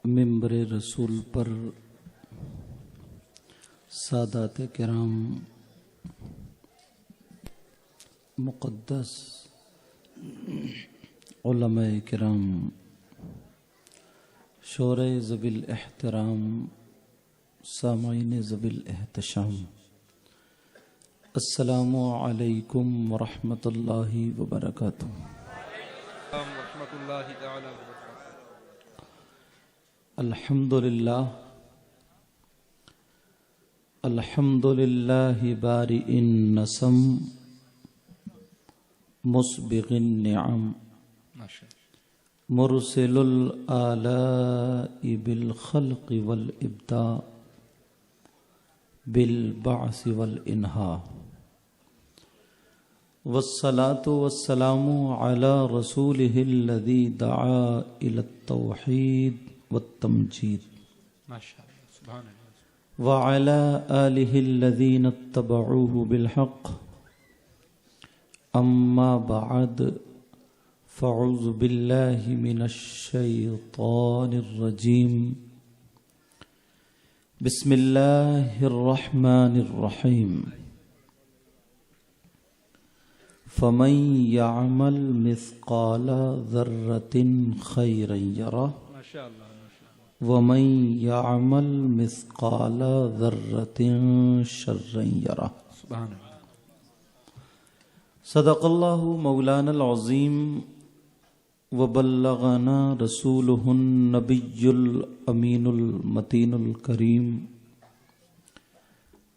منبر رسول پر سادات کرام، مقدس علماء کرام، شورے ذوی الاحترام، سامعین ذوی الاحتشام، السلام علیکم ورحمۃ اللہ وبرکاتہ۔ ورحمۃ اللہ تعالی وبرکاتہ۔ الحمد للہ بارئ النسم مسبغ النعم مرسل الآلاء بالخلق والإبداع بالبعث والإنهاء، والصلاة والسلام على رسوله الذي دعا إلى التوحيد والتمجيد سبحان اللہ، وعلى آله الذين اتبعوه بالحق، أما بعد، فأعوذ بالله من الشيطان الرجيم، بسم الله الرحمن الرحيم، فمن يعمل مثقال ذرة خيرا يره ما شاء اللہ، ومن يعمل مثقال ذرة شرا يره۔ سبحان اللہ۔ صدق اللہ مولانا العظیم وبلغنا رسوله النبی الامین المتین الکریم،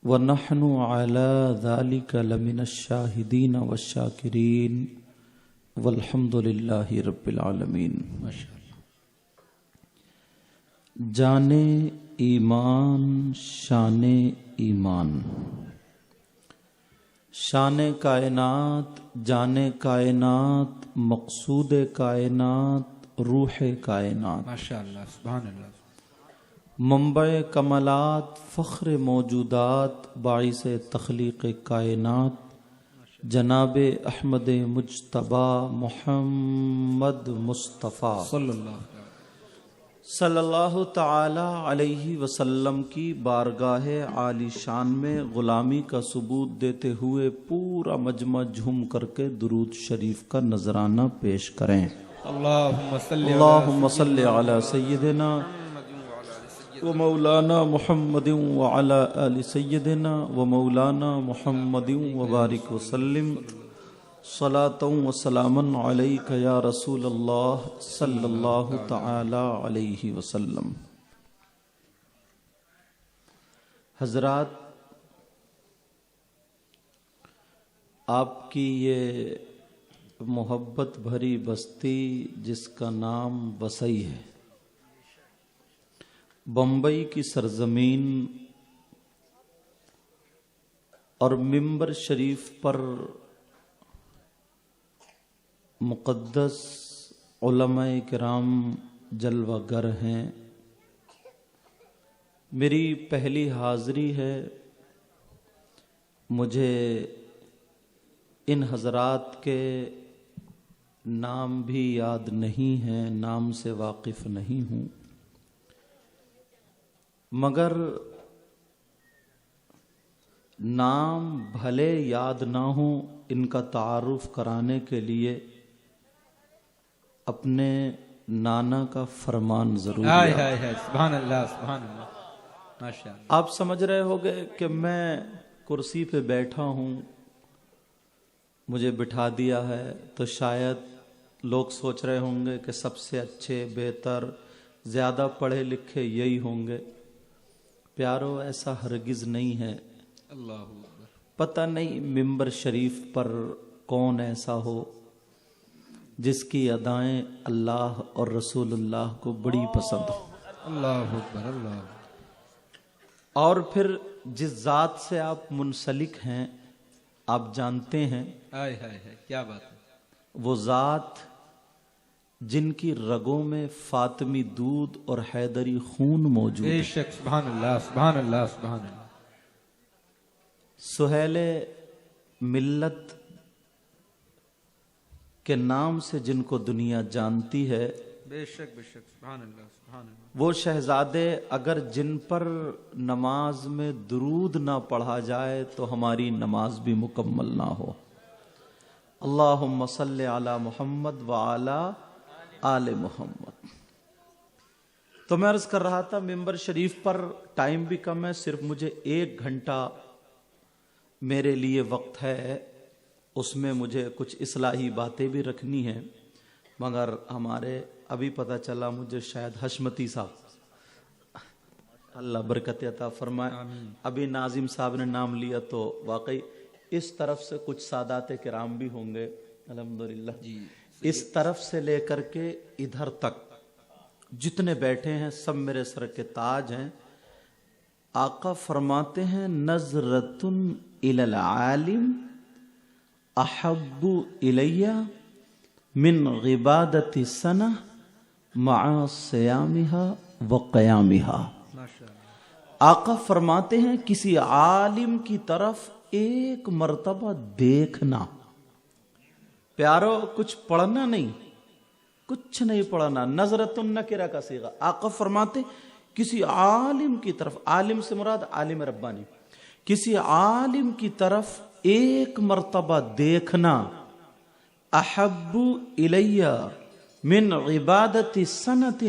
ونحن على ذلك لمن الشاہدین والشاکرین، والحمد للہ رب العالمین۔ جان ایمان شان ایمان، شان کائنات جان کائنات مقصود کائنات روح کائنات، ماشاء اللہ، سبحان اللہ۔ منبع کمالات فخر موجودات باعث تخلیق کائنات، جناب احمد مجتبی محمد مصطفیٰ صلی اللہ تعالی علیہ وسلم کی بارگاہ عالی شان میں غلامی کا ثبوت دیتے ہوئے پورا مجمع جھوم کر کے درود شریف کا نذرانہ پیش کریں۔ اللہم صلی علی سیدنا و مولانا محمد وعلی آل سیدنا و مولانا محمد وبارک وسلم، صلاۃ و سلام علیک یا رسول اللہ صلی اللہ تعالی علیہ وسلم۔ حضرات، آپ کی یہ محبت بھری بستی جس کا نام وسئی ہے، بمبئی کی سرزمین، اور منبر شریف پر مقدس علماء کرام جلوہ گر ہیں۔ میری پہلی حاضری ہے، مجھے ان حضرات کے نام بھی یاد نہیں ہیں، نام سے واقف نہیں ہوں، مگر نام بھلے یاد نہ ہوں، ان کا تعارف کرانے کے لیے اپنے نانا کا فرمان ضرور ہے۔ سبحان اللہ، سبحان اللہ، ماشاء اللہ۔ آپ سمجھ رہے ہوگے کہ میں کرسی پہ بیٹھا ہوں، مجھے بٹھا دیا ہے، تو شاید لوگ سوچ رہے ہوں گے کہ سب سے اچھے، بہتر، زیادہ پڑھے لکھے یہی ہوں گے۔ پیارو، ایسا ہرگز نہیں ہے۔ اللہ پتہ نہیں منبر شریف پر کون ایسا ہو جس کی ادائیں اللہ اور رسول اللہ کو بڑی پسند ہو۔ اللہ اکبر، اللہ۔ اور پھر جس ذات سے آپ منسلک ہیں، آپ جانتے ہیں، کیا بات ہے، وہ ذات جن کی رگوں میں فاطمی دودھ اور حیدری خون موجود ہے۔ بے شک، سبحان اللہ، سبحان اللہ، سبحان اللہ۔ سہیل ملت کے نام سے جن کو دنیا جانتی ہے، بے شک سبحان اللہ سبحان اللہ. وہ شہزادے اگر جن پر نماز میں درود نہ پڑھا جائے تو ہماری نماز بھی مکمل نہ ہو. اللہم صلی علی محمد وعلی آل محمد. تو میں عرض کر رہا تھا ممبر شریف پر ٹائم بھی کم ہے، صرف مجھے 1 گھنٹہ میرے لیے وقت ہے، اس میں مجھے کچھ اصلاحی باتیں بھی رکھنی ہیں، مگر ہمارے ابھی پتہ چلا مجھے شاید حشمتی صاحب اللہ برکت عطا فرمائے، ابھی ناظم صاحب نے نام لیا تو واقعی اس طرف سے کچھ سادات کرام بھی ہوں گے الحمدللہ. اس طرف سے لے کر کے ادھر تک جتنے بیٹھے ہیں سب میرے سر کے تاج ہیں. آقا فرماتے ہیں نظرتن الی العالم احب الی من غبادت سنہ مع صیامها وقیامها. آقا فرماتے ہیں کسی عالم کی طرف ایک مرتبہ دیکھنا. پیارو کچھ پڑھنا نہیں، کچھ نہیں پڑھنا. نظرۃ النکرہ کا صیغہ. آقا فرماتے کسی عالم کی طرف، عالم سے مراد عالم ربانی، کسی عالم کی طرف ایک مرتبہ دیکھنا احب الی من عبادت سنۃ.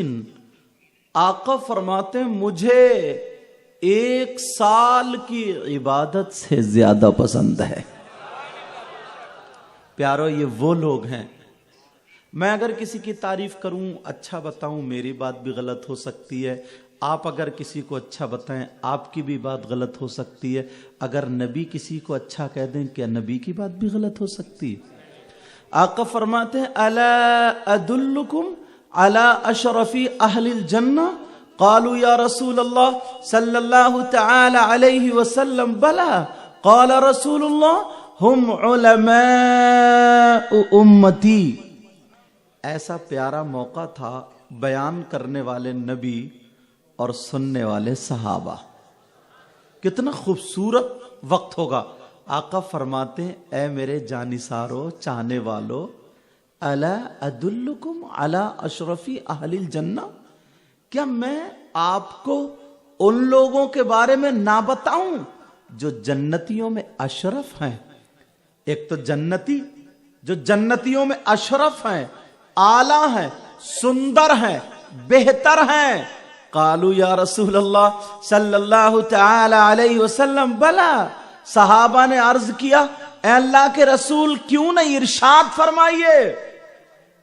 آقا فرماتے مجھے 1 سال کی عبادت سے زیادہ پسند ہے. پیارو یہ وہ لوگ ہیں، میں اگر کسی کی تعریف کروں اچھا بتاؤں میری بات بھی غلط ہو سکتی ہے، آپ اگر کسی کو اچھا بتائیں آپ کی بھی بات غلط ہو سکتی ہے، اگر نبی کسی کو اچھا کہہ دیں کیا نبی کی بات بھی غلط ہو سکتی ہے. آقا فرماتے ہیں الا ادلکم علی اشرف اہل الجنہ قالوا یا رسول اللہ صلی اللہ تعالی علیہ وسلم بلا قال رسول اللہ ہم علماء امتی. ایسا پیارا موقع تھا، بیان کرنے والے نبی اور سننے والے صحابہ. کتنا خوبصورت وقت ہوگا. آقا فرماتے ہیں اے میرے جانثارو چاہنے والو الا ادلکم علی اشرف اہل الجنہ، کیا میں آپ کو ان لوگوں کے بارے میں نہ بتاؤں جو جنتیوں میں اشرف ہیں. ایک تو جنتی جو جنتیوں میں اشرف ہیں، اعلیٰ ہیں، سندر ہیں، بہتر ہیں. قالوا یا رسول اللہ صلی اللہ تعالی علیہ وسلم بلا. صحابہ نے عرض کیا اے اللہ کے رسول کیوں نہیں، ارشاد فرمائیے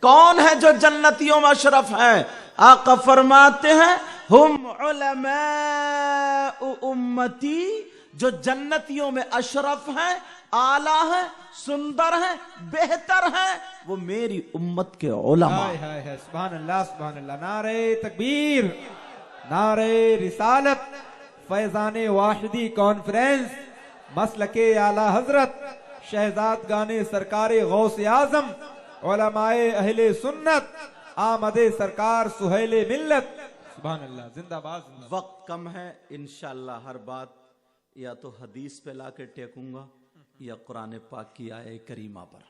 کون ہے جو جنتیوں میں اشرف ہیں. آقا فرماتے ہیں ہم علماء امتی، جو جنتیوں میں اشرف ہیں، اعلیٰ ہیں، سندر ہیں، بہتر ہیں، وہ میری امت کے علماء. سبحان اللہ سبحان اللہ. نعرہ تکبیر، نعرہ رسالت، فیضان واحدی کانفرنس، مسلک اعلی حضرت شہزادگان سرکار غوث اعظم علماء اہل سنت آمد سرکار سہیل ملت. سبحان اللہ، زندہ باد. وقت کم ہے، انشاءاللہ ہر بات یا تو حدیث پہ لا کے ٹیکوں گا یا قرآن پاک کی آیہ کریمہ پر.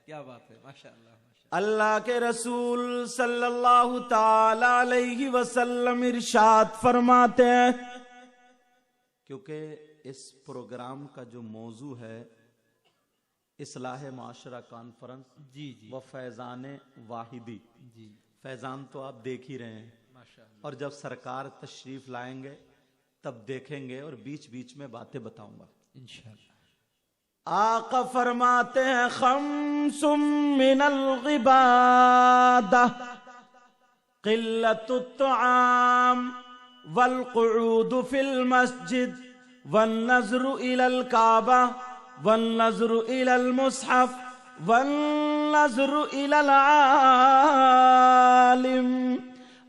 کیا بات ہے، ماشاءاللہ. اللہ کے رسول صلی اللہ تعالی علیہ وسلم ارشاد فرماتے ہیں، کیونکہ اس پروگرام کا جو موضوع ہے اصلاح معاشرہ کانفرنس جی و فیضان واحدی. جی فیضان تو آپ دیکھ ہی رہے ہیں، ماشاءاللہ. اور جب سرکار تشریف لائیں گے تب دیکھیں گے اور بیچ بیچ میں باتیں بتاؤں گا انشاءاللہ. آقا فرماتے ہیں خمس من الغبادہ قلت الطعام والقعود فی المسجد والنظر الى الکعبہ والنظر الى المصحف والنظر الى العالم.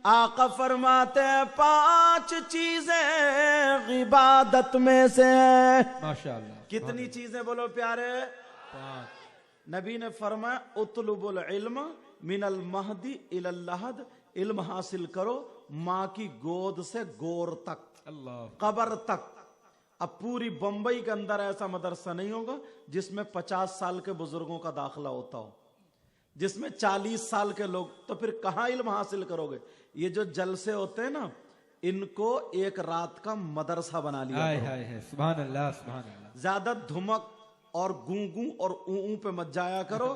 آقا فرماتے ہیں 5 چیزیں عبادت میں سے ہیں. ماشاءاللہ. کتنی چیزیں بولو پیارے؟ 5. نبی نے فرمایا اطلب العلم من المہدی الی اللحد، علم حاصل کرو ماں کی گود سے گور تک، اللہ. قبر تک. اب پوری بمبئی کے اندر ایسا مدرسہ نہیں ہوگا جس میں 50 سال کے بزرگوں کا داخلہ ہوتا ہو، جس میں 40 سال کے لوگ، تو پھر کہاں علم حاصل کرو گے؟ یہ جو جلسے ہوتے ہیں نا، ان کو ایک رات کا مدرسہ بنا لیا کرو۔ سبحان اللہ سبحان اللہ۔ زیادہ دھمک اور گوں اور اون پہ مت جایا کرو،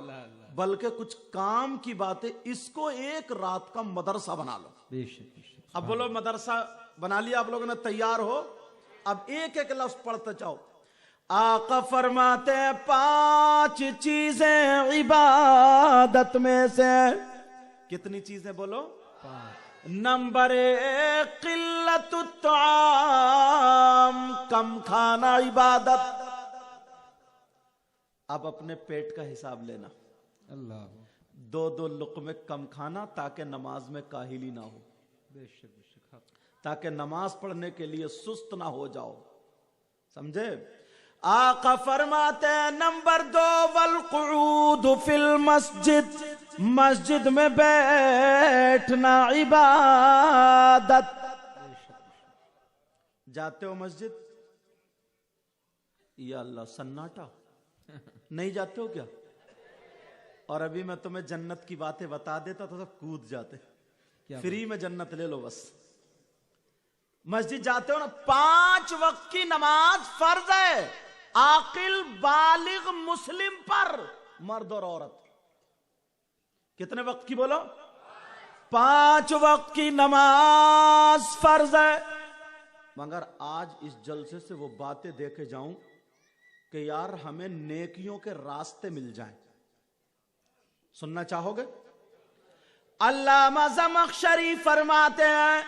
بلکہ کچھ کام کی باتیں، اس کو ایک رات کا مدرسہ بنا لو۔ بے شک بے شک۔ اب بولو مدرسہ بنا لیا آپ لوگوں نے، تیار ہو؟ اب ایک ایک لفظ پڑھتے جاؤ۔ آقا فرماتے 5 چیزیں عبادت میں سے، کتنی چیزیں بولو؟ 5۔ نمبر 1 قلت الطعام، کم کھانا عبادت۔ اب اپنے پیٹ کا حساب لینا، اللہ 2 لقمے کم کھانا تاکہ نماز میں کاہلی نہ ہو، بے شک بے شک، تاکہ نماز پڑھنے کے لیے سست نہ ہو جاؤ، سمجھے؟ آقا فرماتے ہیں نمبر 2 والقعود فی المسجد، مسجد میں بیٹھنا عبادت۔ جاتے ہو مسجد؟ یا اللہ سناٹا، نہیں جاتے ہو کیا؟ اور ابھی میں تمہیں جنت کی باتیں بتا دیتا تو سب کود جاتے، فری میں جنت لے لو بس۔ مسجد جاتے ہو نا؟ 5 وقت کی نماز فرض ہے عاقل بالغ مسلم پر، مرد اور عورت۔ کتنے وقت کی بولو؟ 5 وقت کی نماز فرض ہے۔ مگر آج اس جلسے سے وہ باتیں دیکھے جاؤں کہ یار ہمیں نیکیوں کے راستے مل جائیں، سننا چاہو گے؟ علامہ زمخشری فرماتے ہیں،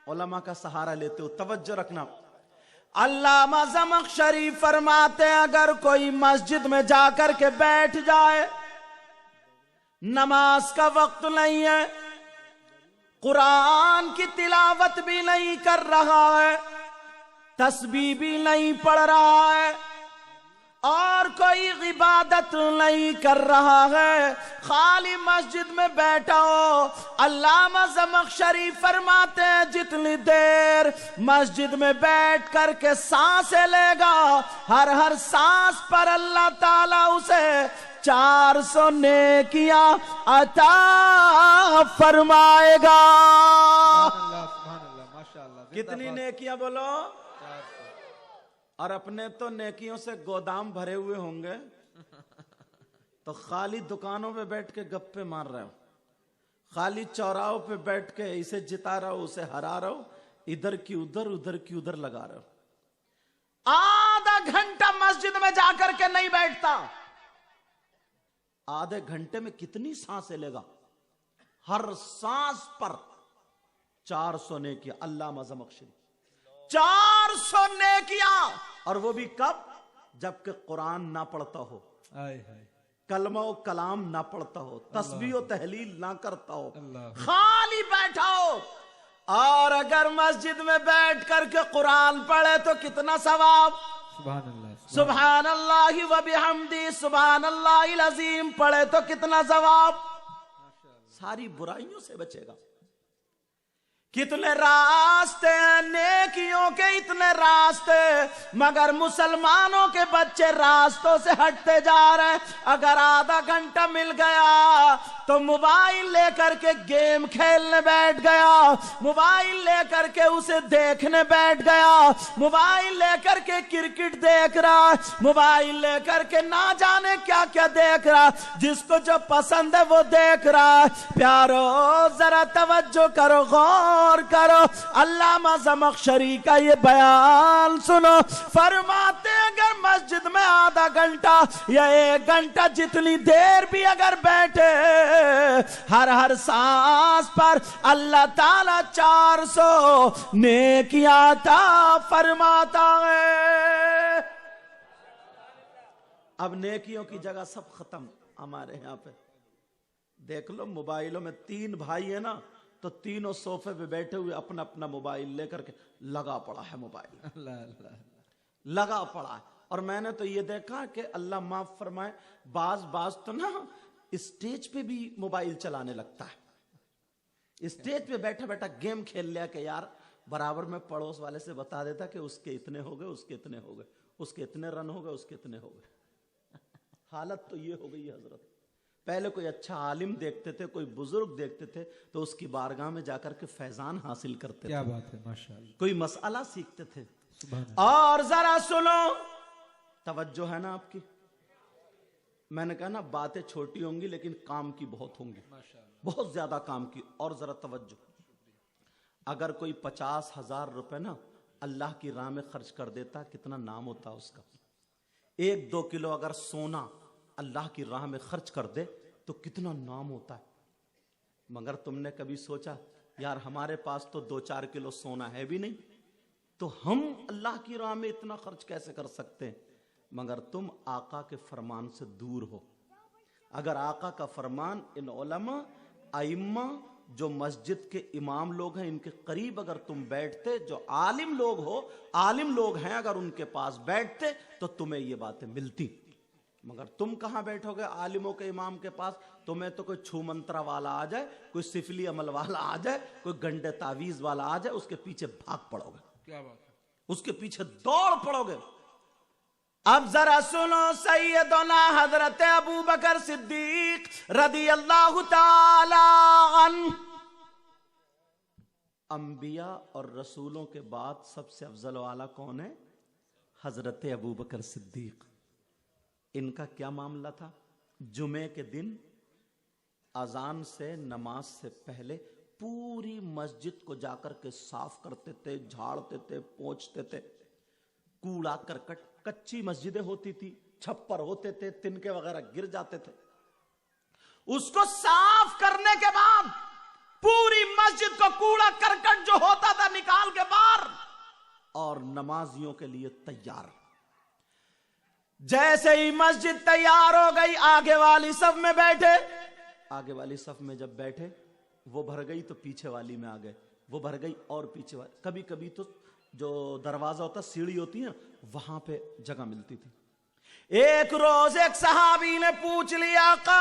علماء کا سہارا لیتے ہو، توجہ رکھنا۔ علامہ زمخشری فرماتے ہیں اگر کوئی مسجد میں جا کر کے بیٹھ جائے، نماز کا وقت نہیں ہے، قرآن کی تلاوت بھی نہیں کر رہا ہے، تسبیح بھی نہیں پڑھ رہا ہے، اور کوئی عبادت نہیں کر رہا ہے، خالی مسجد میں بیٹھا ہو، علامہ زمخشری فرماتے ہیں جتنی دیر مسجد میں بیٹھ کر کے سانسیں لے گا، ہر سانس پر اللہ تعالیٰ اسے 400 نیکیاں عطا فرمائے گا۔ کتنی نیکیاں بولو؟ اور اپنے تو نیکیوں سے گودام بھرے ہوئے ہوں گے، تو خالی دکانوں پہ بیٹھ کے گپے مار رہے ہو، خالی چوراہوں پہ بیٹھ کے اسے جتا رہا ہو اسے ہرا رہا ہو، ادھر کی ادھر لگا رہے ہو۔ آدھا گھنٹہ مسجد میں جا کر کے نہیں بیٹھتا، آدھے گھنٹے میں کتنی سانسیں لے گا؟ ہر سانس پر 400 نیکیاں۔ علامہ زمخشری 400 نیکیاں، اور وہ بھی کب؟ جبکہ قرآن نہ پڑھتا ہو، کلمہ و کلام نہ پڑھتا ہو، تسبیح و تحلیل نہ کرتا ہو، خالی بیٹھا ہو۔ اور اگر مسجد میں بیٹھ کر کے قرآن پڑھے تو کتنا ثواب؟ سبحان اللہ سبحان اللہ و بحمدہ سبحان اللہ العظیم پڑھے تو کتنا ثواب؟ ساری برائیوں سے بچے گا۔ کتنے راستے ہیں نیکیوں کے، اتنے راستے، مگر مسلمانوں کے بچے راستوں سے ہٹتے جا رہے ہیں۔ اگر آدھا گھنٹہ مل گیا تو موبائل لے کر کے گیم کھیلنے بیٹھ گیا، موبائل لے کر کے اسے دیکھنے بیٹھ گیا، موبائل لے کر کے کرکٹ دیکھ رہا، موبائل لے کر کے نہ جانے کیا کیا دیکھ رہا، جس کو جو پسند ہے وہ دیکھ رہا۔ پیارو ذرا توجہ کرو، غور کرو، علامہ زمخشری کا یہ بیان سنو، فرماتے اگر مسجد میں آدھا گھنٹہ یا 1 گھنٹہ جتنی دیر بھی اگر بیٹھے، ہر سانس پر اللہ تعالیٰ 400 نیکیاں عطا فرماتا ہے۔ اب نیکیوں کی جگہ سب ختم ہمارے یہاں پہ، دیکھ لو موبائلوں میں 3 بھائی ہیں نا، تو تینوں صوفے پہ بیٹھے ہوئے اپنا اپنا موبائل لے کر کے لگا پڑا ہے، موبائل لگا پڑا ہے۔ اور میں نے تو یہ دیکھا کہ اللہ معاف فرمائے، بعض تو نا اسٹیج پہ بھی موبائل چلانے لگتا ہے، اسٹیج پہ بیٹھا بیٹھا گیم کھیل لیا کہ یار برابر میں پڑوس والے سے بتا دیتا کہ اس کے اتنے ہو گئے، اس کے اتنے ہو گئے، اس کے اتنے رن ہو گئے، اس کے اتنے ہو گئے۔ حالت تو یہ ہو گئی ہے حضرت۔ پہلے کوئی اچھا عالم دیکھتے تھے، کوئی بزرگ دیکھتے تھے تو اس کی بارگاہ میں جا کر کے فیضان حاصل کرتے کیا تھے، بات ہے، ماشاءاللہ، کوئی مسئلہ سیکھتے تھے۔ سبحان اللہ۔ اور ذرا سنو، توجہ ہے نا آپ کی؟ میں نے کہا نا باتیں چھوٹی ہوں گی لیکن کام کی بہت ہوں گی، بہت زیادہ کام کی۔ اور ذرا توجہ، اگر کوئی 50,000 روپے نا اللہ کی راہ میں خرچ کر دیتا، کتنا نام ہوتا اس کا؟ 1-2 کلو اگر سونا اللہ کی راہ میں خرچ کر دے تو کتنا نام ہوتا ہے۔ مگر تم نے کبھی سوچا یار ہمارے پاس تو 2-4 کلو سونا ہے بھی نہیں، تو ہم اللہ کی راہ میں اتنا خرچ کیسے کر سکتے ہیں؟ مگر تم آقا کے فرمان سے دور ہو۔ اگر آقا کا فرمان، ان علماء ائمہ جو مسجد کے امام لوگ ہیں ان کے قریب اگر تم بیٹھتے، جو عالم لوگ ہیں اگر ان کے پاس بیٹھتے تو تمہیں یہ باتیں ملتی۔ مگر تم کہاں بیٹھو گے عالموں کے امام کے پاس؟ تمہیں تو کوئی چھو منترا والا آ جائے، کوئی سفلی عمل والا آ جائے، کوئی گنڈے تعویذ والا آ جائے، اس کے پیچھے بھاگ پڑو گے، کیا بات ہے، اس کے پیچھے دوڑ پڑو گے۔ اب ذرا سنو، سیدنا حضرت ابو بکر صدیق رضی اللہ تعالی عنہ، انبیاء اور رسولوں کے بعد سب سے افضل والا کون ہے؟ حضرت ابو بکر صدیق۔ ان کا کیا معاملہ تھا؟ جمعے کے دن اذان سے، نماز سے پہلے پوری مسجد کو جا کر کے صاف کرتے تھے، جھاڑتے تھے، پوچھتے تھے۔ کوڑا کرکٹ، کچی مسجدیں ہوتی تھی، چھپر ہوتے تھے، تنکے وغیرہ گر جاتے تھے، اس کو صاف کرنے کے بعد پوری مسجد کو کوڑا کرکٹ جو ہوتا تھا نکال کے باہر، اور نمازیوں کے لیے تیار۔ جیسے ہی مسجد تیار ہو گئی، آگے والی صف میں بیٹھے، آگے والی صف میں جب بیٹھے وہ بھر گئی تو پیچھے والی میں آ گئے، وہ بھر گئی اور پیچھے والی، کبھی کبھی تو جو دروازہ ہوتا، سیڑھی ہوتی ہے، وہاں پہ جگہ ملتی تھی۔ ایک روز ایک صحابی نے پوچھ لیا، آقا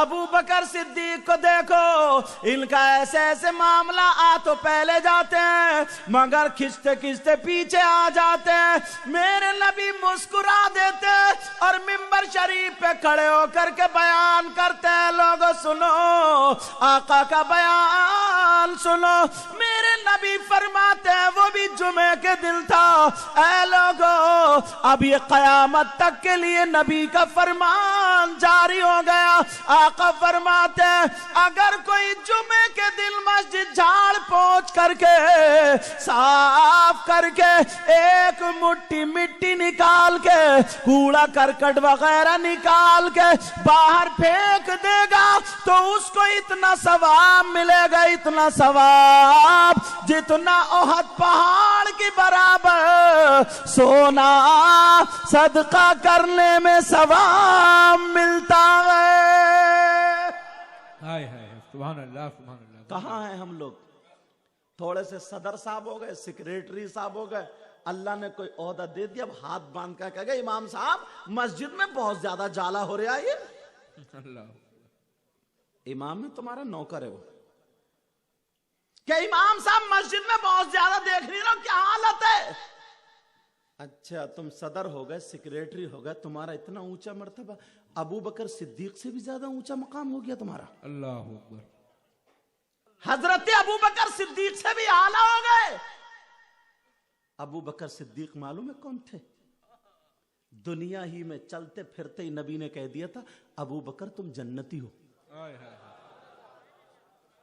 ابو بکر صدیق کو دیکھو، ان کا ایسے ایسے معاملہ، آ تو پہلے جاتے ہیں مگر کھچتے کھچتے پیچھے آ جاتے ہیں۔ میرے نبی مسکرا دیتے اور منبر شریف پہ کھڑے ہو کر کے بیان کرتے ہیں، لوگوں سنو آقا کا بیان سنو۔ میرے نبی فرماتے ہیں، وہ بھی جمعے کے دن تھا، اے لوگوں اب یہ قیامت تک کے لیے نبی کا فرمان جاری ہو گیا۔ آقا فرماتے ہیں اگر کوئی جمعے کے دن مسجد جھاڑ پوچھ کر کے صاف کر کے ایک مٹھی مٹی نکال کے کوڑا کرکٹ وغیرہ نکال کے باہر پھینک دے گا تو اس کو اتنا ثواب ملے گا، اتنا ثواب جتنا احد پہاڑ کی برابر سونا صدقہ کرنے میں ثواب ملتا ہے۔ ہائے ہائے، سبحان اللہ، سبحان اللہ۔ کہاں ہیں ہم لوگ؟ تھوڑے سے صدر صاحب ہو گئے، سیکریٹری صاحب ہو گئے، اللہ نے کوئی عہدہ دے دیا، اب ہاتھ باندھ کر کہہ گئے امام صاحب مسجد میں بہت زیادہ جالا ہو رہا ہے یہ۔ اللہ، امام میں تمہارا نوکر ہے وہ، کہ امام صاحب مسجد میں بہت زیادہ دیکھ نہیں رہا، کیا حالت ہے؟ اچھا تم صدر ہو گئے، سیکریٹری ہو گئے، تمہارا اتنا اونچا مرتبہ، ابو بکر صدیق سے بھی زیادہ اونچا مقام ہو گیا تمہارا۔ اللہ اکبر۔ حضرت ابو بکر صدیق سے بھی اعلیٰ ہو گئے۔ ابو بکر صدیق معلوم ہے کون تھے؟ دنیا ہی میں چلتے پھرتے ہی نبی نے کہہ دیا تھا ابو بکر تم جنتی ہو۔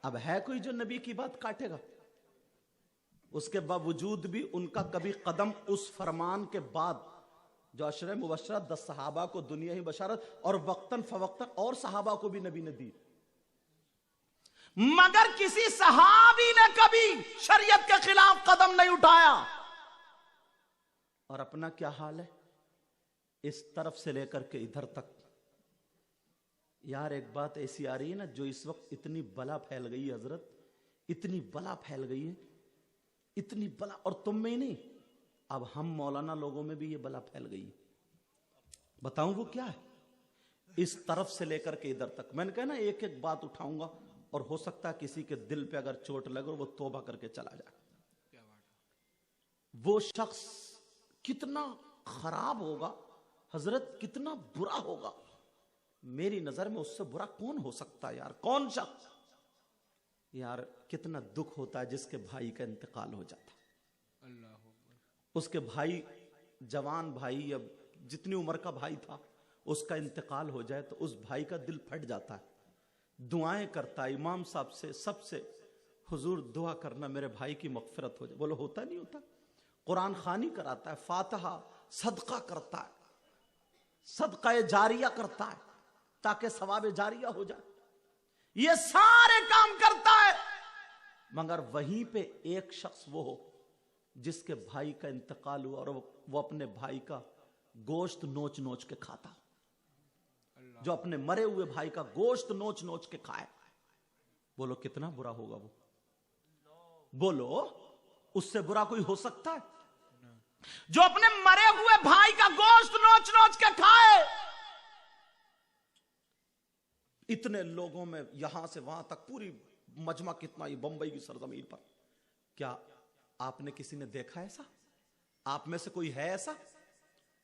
اب ہے کوئی جو نبی کی بات کاٹے گا؟ اس کے باوجود بھی ان کا کبھی قدم اس فرمان کے بعد جو عشرہ مبشرہ 10 صحابہ کو دنیا ہی بشارت اور وقتاً فوقتاً اور صحابہ کو بھی نبی نے دی، مگر کسی صحابی نے کبھی شریعت کے خلاف قدم نہیں اٹھایا۔ اور اپنا کیا حال ہے اس طرف سے لے کر کے ادھر تک؟ یار ایک بات ایسی آ رہی ہے نا جو اس وقت اتنی بلا پھیل گئی ہے، حضرت اتنی بلا پھیل گئی ہے، اتنی بلا، اور تم میں ہی نہیں، اب ہم مولانا لوگوں میں بھی یہ بلا پھیل گئی ہے۔ بتاؤں وہ کیا ہے؟ اس طرف سے لے کر کے ادھر تک میں نے کہا نا ایک ایک بات اٹھاؤں گا اور ہو سکتا ہے کسی کے دل پہ اگر چوٹ لگے اور وہ توبہ کر کے چلا جائے۔ وہ شخص کتنا خراب ہوگا حضرت، کتنا برا ہوگا میری نظر میں اس سے برا کون ہو سکتا ہے یار؟ کون شخص؟ یار کتنا دکھ ہوتا ہے جس کے بھائی کا انتقال ہو جاتا، اس کے بھائی، جوان بھائی یا جتنی عمر کا بھائی تھا، اس کا انتقال ہو جائے تو اس بھائی کا دل پھٹ جاتا ہے، دعائیں کرتا ہے امام صاحب سے، سب سے، حضور دعا کرنا میرے بھائی کی مغفرت ہو جائے۔ بولو ہوتا نہیں ہوتا؟ قرآن خوانی کراتا ہے، فاتحہ، صدقہ کرتا ہے، صدقہ جاریہ کرتا ہے تاکہ ثواب جاریہ ہو جائے، یہ سارے کام کرتا ہے، مگر وہیں پہ ایک شخص وہ ہو جس کے بھائی کا انتقال ہوا اور وہ اپنے بھائی کا گوشت نوچ نوچ کے کھاتا ہو، جو اپنے مرے ہوئے بھائی کا گوشت نوچ نوچ کے کھائے، بولو کتنا برا ہوگا وہ؟ بولو اس سے برا کوئی ہو سکتا ہے؟ جو اپنے مرے ہوئے بھائی کا گوشت نوچ نوچ کے کھائے۔ اتنے لوگوں میں یہاں سے وہاں تک پوری مجمع کتنا، یہ بمبئی کی سرزمین پر، کیا آپ نے کسی نے دیکھا ایسا؟ آپ میں سے کوئی ہے ایسا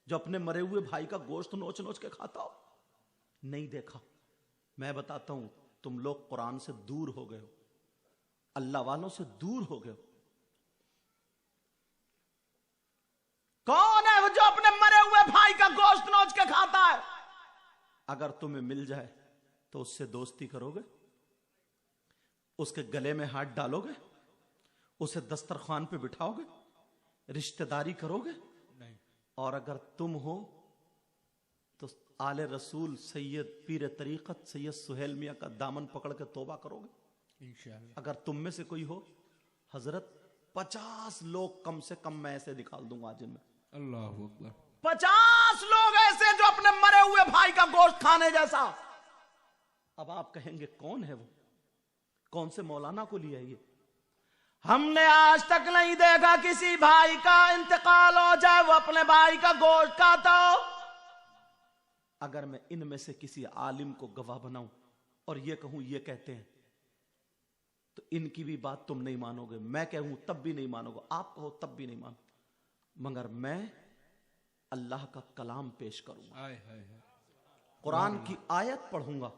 جو اپنے مرے ہوئے بھائی کا گوشت نوچ نوچ کے کھاتا ہو؟ نہیں دیکھا۔ میں بتاتا ہوں، تم لوگ قرآن سے دور ہو گئے ہو، اللہ والوں سے دور ہو گئے ہو۔ کون ہے وہ جو اپنے مرے ہوئے بھائی کا گوشت نوچ کے کھاتا ہے؟ اگر تمہیں مل جائے تو اس سے دوستی کرو گے؟ اس کے گلے میں ہاتھ ڈالو گے؟ اسے دسترخوان پہ بٹھاؤ گے؟ رشتہ داری کرو گے؟ نہیں۔ اور اگر تم ہو تو آل رسول سید پیر طریقت سید سہیل میاں کا دامن پکڑ کے توبہ کرو گے انشاءاللہ۔ اگر تم میں سے کوئی ہو، حضرت 50 لوگ کم سے کم میں ایسے نکال دوں گا آج میں، اللہ اکبر، 50 لوگ ایسے جو اپنے مرے ہوئے بھائی کا گوشت کھانے جیسا۔ اب آپ کہیں گے کون ہے وہ؟ کون سے مولانا کو لیا یہ؟ ہم نے آج تک نہیں دیکھا کسی بھائی کا انتقال ہو جائے وہ اپنے بھائی کا گوشت کھاتا ہو۔ اگر میں ان میں سے کسی عالم کو گواہ بناؤں اور یہ کہوں یہ کہتے ہیں، تو ان کی بھی بات تم نہیں مانو گے، میں کہوں تب بھی نہیں مانو گے، آپ کہو تب بھی نہیں مانو، مگر میں اللہ کا کلام پیش کروں گا، قرآن کی آیت پڑھوں گا۔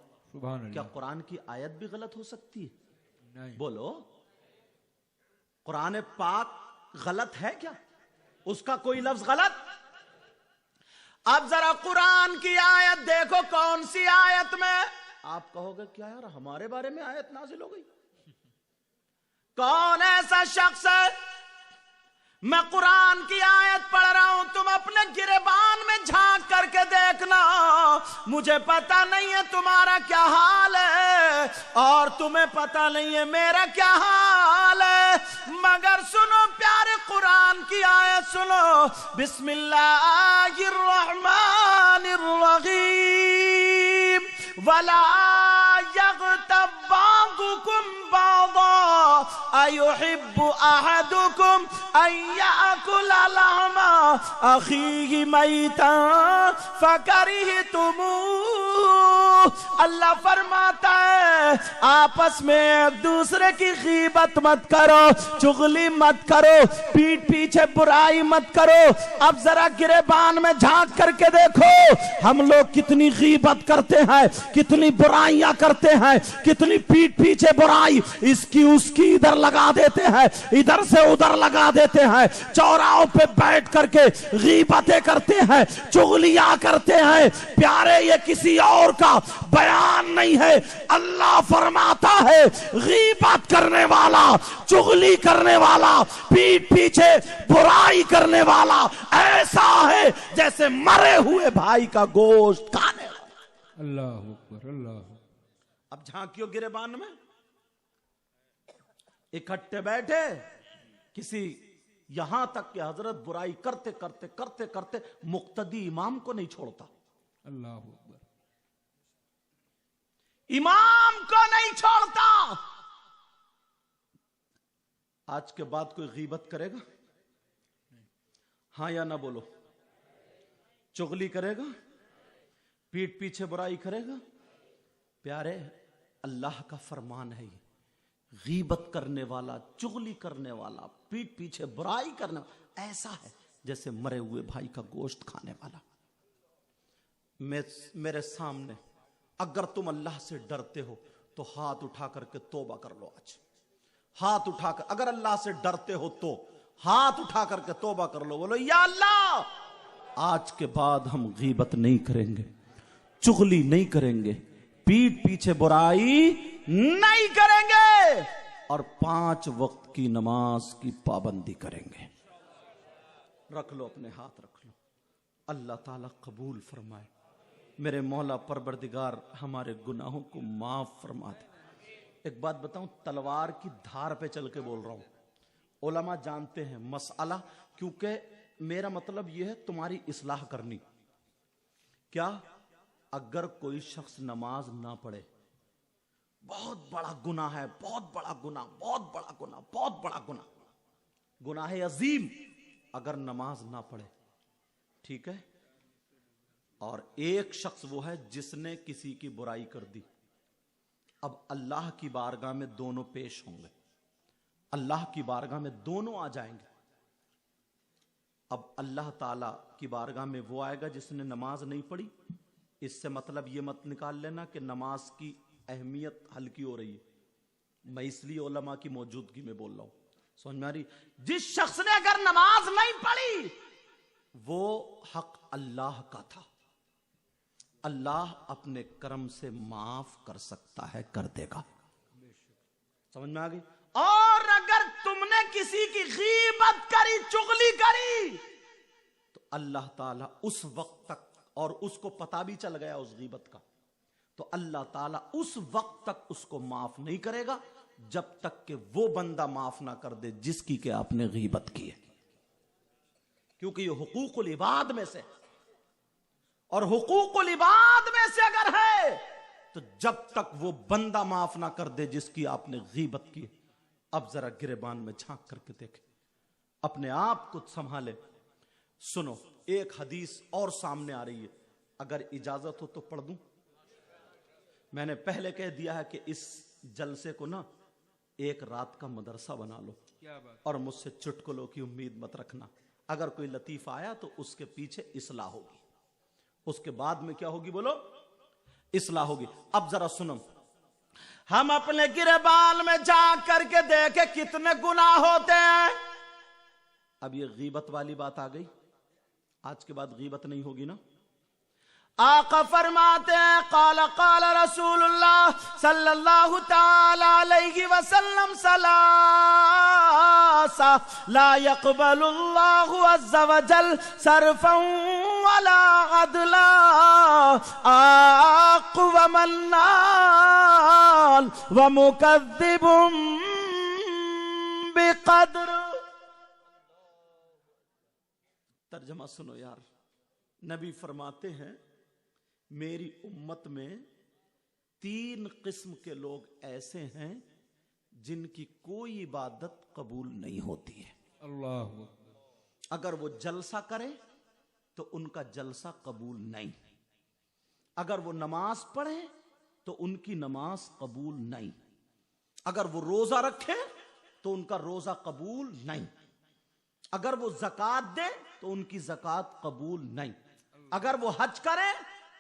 کیا قرآن کی آیت بھی غلط ہو سکتی ہے؟ نہیں۔ بولو قرآن پاک غلط ہے کیا؟ اس کا کوئی لفظ غلط؟ اب ذرا قرآن کی آیت دیکھو، کون سی آیت میں؟ آپ کہو گے کیا یار ہمارے بارے میں آیت نازل ہو گئی؟ کون ایسا شخص ہے؟ میں قرآن کی آیت پڑھ رہا ہوں، تم اپنے گریبان میں جھانک کر کے دیکھنا، مجھے پتا نہیں ہے تمہارا کیا حال ہے اور تمہیں پتا نہیں ہے میرا کیا حال ہے، مگر سنو پیارے قرآن کی آیت سنو، بسم اللہ الرحمن الرحیم، وَلَا يَغْتَبْ بَعْضُكُمْ بَعْضًا أَيُحِبُّ أَحَدُكُمْ أَن يَأْكُلَ لَحْمَ أَخِيهِ مَيْتًا فَكَرِهْتُمُوهُ۔ اللہ فرماتا ہے آپس میں ایک دوسرے کی غیبت مت کرو، چغلی مت کرو، پیٹ پیچھے برائی مت کرو۔ اب ذرا گریبان میں جھانک کر کے دیکھو، ہم لوگ کتنی غیبت کرتے ہیں، کتنی برائیاں کرتے ہیں، کتنی پیٹ پیچھے برائی، اس کی اس کی ادھر لگا دیتے ہیں، ادھر سے ادھر لگا دیتے ہیں، چوراہوں پہ بیٹھ کر کے غیبتیں کرتے ہیں، چغلیاں کرتے ہیں۔ پیارے یہ کسی اور کا بیان نہیں ہے، اللہ فرماتا ہے غیبت کرنے والا، چغلی کرنے والا، پیٹ پیچھے برائی کرنے والا ایسا ہے جیسے مرے ہوئے بھائی کا گوشت کھانے والا۔ اللہ اکبر، اللہ۔ اب جھانکیو گریبان میں، اکٹھے بیٹھے، کسی یہاں تک کہ حضرت برائی کرتے کرتے کرتے کرتے مقتدی امام کو نہیں چھوڑتا، اللہ اکبر، امام کو نہیں چھوڑتا۔ آج کے بعد کوئی غیبت کرے گا؟ ہاں یا نہ بولو؟ چغلی کرے گا؟ پیٹ پیچھے برائی کرے گا؟ پیارے اللہ کا فرمان ہے، یہ غیبت کرنے والا، چغلی کرنے والا، پیٹ پیچھے برائی کرنے والا ایسا ہے جیسے مرے ہوئے بھائی کا گوشت کھانے والا۔ میرے سامنے اگر تم اللہ سے ڈرتے ہو تو ہاتھ اٹھا کر کے توبہ کر لو آج. ہاتھ اٹھا کر, اگر اللہ سے ڈرتے ہو تو ہاتھ اٹھا کر کے توبہ کر لو. بولو یا اللہ آج کے بعد ہم غیبت نہیں کریں گے, چغلی نہیں کریں گے, پیٹھ پیچھے برائی نہیں کریں گے, اور 5 وقت کی نماز کی پابندی کریں گے. رکھ لو اپنے ہاتھ, رکھ لو. اللہ تعالیٰ قبول فرمائے. میرے مولا پروردگار ہمارے گناہوں کو معاف فرما دے. ایک بات بتاؤں, تلوار کی دھار پہ چل کے بول رہا ہوں. علماء جانتے ہیں مسئلہ, کیونکہ میرا مطلب یہ ہے تمہاری اصلاح کرنی. کیا اگر کوئی شخص نماز نہ پڑھے, بہت بڑا گناہ ہے, بہت بڑا گناہ, بہت بڑا گناہ, بہت بڑا گناہ, گناہ عظیم, اگر نماز نہ پڑھے, ٹھیک ہے, اور ایک شخص وہ ہے جس نے کسی کی برائی کر دی, اب اللہ کی بارگاہ میں دونوں پیش ہوں گے. اللہ کی بارگاہ میں دونوں آ جائیں گے. اب اللہ تعالی کی بارگاہ میں وہ آئے گا جس نے نماز نہیں پڑھی. اس سے مطلب یہ مت نکال لینا کہ نماز کی اہمیت ہلکی ہو رہی ہے. میں اس لیے علماء کی موجودگی میں بول رہا ہوں, سمجھ میں آ رہی. جس شخص نے اگر نماز نہیں پڑھی وہ حق اللہ کا تھا. اللہ اپنے کرم سے معاف کر سکتا ہے, کر دے گا. سمجھ میں آ گئی. اور اگر تم نے کسی کی غیبت کری, چغلی کری, تو اللہ تعالیٰ اس وقت تک, اور اس کو پتا بھی چل گیا اس غیبت کا, تو اللہ تعالیٰ اس وقت تک اس کو معاف نہیں کرے گا جب تک کہ وہ بندہ معاف نہ کر دے جس کی کہ آپ نے غیبت کی ہے. کیونکہ یہ حقوق العباد میں سے, اور حقوق العباد میں سے اگر ہے تو جب تک وہ بندہ معاف نہ کر دے جس کی آپ نے غیبت کی. اب ذرا گریبان میں جھانک کر کے دیکھیں, اپنے آپ کو سنبھالے. سنو, ایک حدیث اور سامنے آ رہی ہے, اگر اجازت ہو تو پڑھ دوں. میں نے پہلے کہہ دیا ہے کہ اس جلسے کو نا ایک رات کا مدرسہ بنا لو, اور مجھ سے چٹکلوں کی امید مت رکھنا. اگر کوئی لطیفہ آیا تو اس کے پیچھے اصلاح ہوگی, اس کے بعد میں کیا ہوگی بولو, اصلاح ہوگی. اب ذرا سنو, ہم اپنے گریبان میں جا کر کے دیکھیں کتنے گناہ ہوتے ہیں. اب یہ غیبت والی بات آ گئی, آج کے بعد غیبت نہیں ہوگی نا. آقا فرماتے ہیں قال قال رسول اللہ صلی اللہ تعالی علیہ وسلم ثلاثہ لا يقبل اللہ عز وجل صرفا ولا عدلا آق ومنان ومکذب بقدر. ترجمہ سنو یار, نبی فرماتے ہیں میری امت میں 3 قسم کے لوگ ایسے ہیں جن کی کوئی عبادت قبول نہیں ہوتی ہے. اللہ, اگر وہ جلسہ کرے تو ان کا جلسہ قبول نہیں, اگر وہ نماز پڑھے تو ان کی نماز قبول نہیں, اگر وہ روزہ رکھے تو ان کا روزہ قبول نہیں, اگر وہ زکوٰۃ دے تو ان کی زکوٰۃ قبول نہیں, اگر وہ حج کرے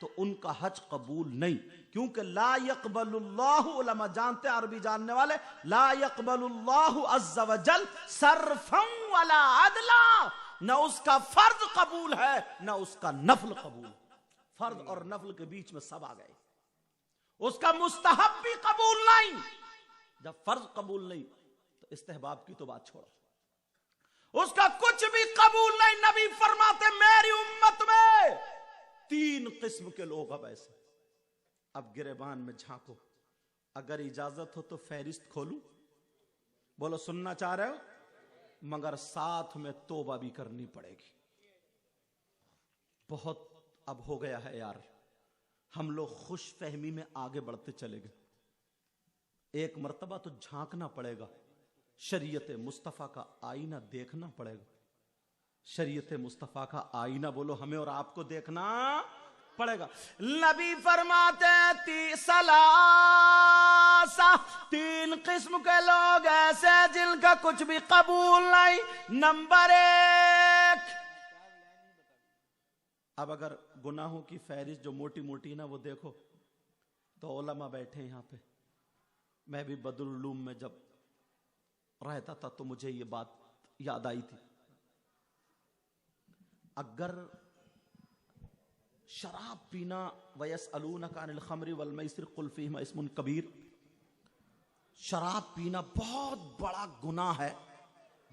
تو ان کا حج قبول نہیں. کیونکہ لا يقبل اللہ, علماء جانتے ہیں, عربی جاننے والے, لا يقبل اللہ عز وجل صرفا ولا عدلا, نہ اس کا فرض قبول ہے نہ اس کا نفل قبول. فرض اور نفل کے بیچ میں سب آ گئے. اس کا مستحب بھی قبول نہیں. جب فرض قبول نہیں تو استحباب کی تو بات چھوڑو, اس کا کچھ بھی قبول نہیں. نبی فرماتے میری امت میں 3 قسم کے لوگ اب ایسے. اب گریبان میں جھانکو, اگر اجازت ہو تو فہرست کھولوں, بولو سننا چاہ رہے ہو, مگر ساتھ میں توبہ بھی کرنی پڑے گی. بہت اب ہو گیا ہے یار, ہم لوگ خوش فہمی میں آگے بڑھتے چلے گئے. ایک مرتبہ تو جھانکنا پڑے گا, شریعت مصطفیٰ کا آئینہ دیکھنا پڑے گا. شریعت مصطفیٰ کا آئینہ بولو ہمیں اور آپ کو دیکھنا پڑے گا. نبی فرماتے ہیں 3 قسم کے لوگ ایسے جن کا کچھ بھی قبول نہیں. نمبر 1, اب اگر گناہوں کی فہرست جو موٹی موٹی نا وہ دیکھو, تو علماء بیٹھے یہاں پہ. میں بھی بدرالعلوم میں جب رہتا تھا تو مجھے یہ بات یاد آئی تھی. اگر شراب پینا وَيَسْأَلُونَكَ عَنِ الْخَمْرِ وَالْمَيْسِرِ قُلْ فِيهِمَا اسْمٌ کبیر، شراب پینا بہت بڑا گناہ ہے،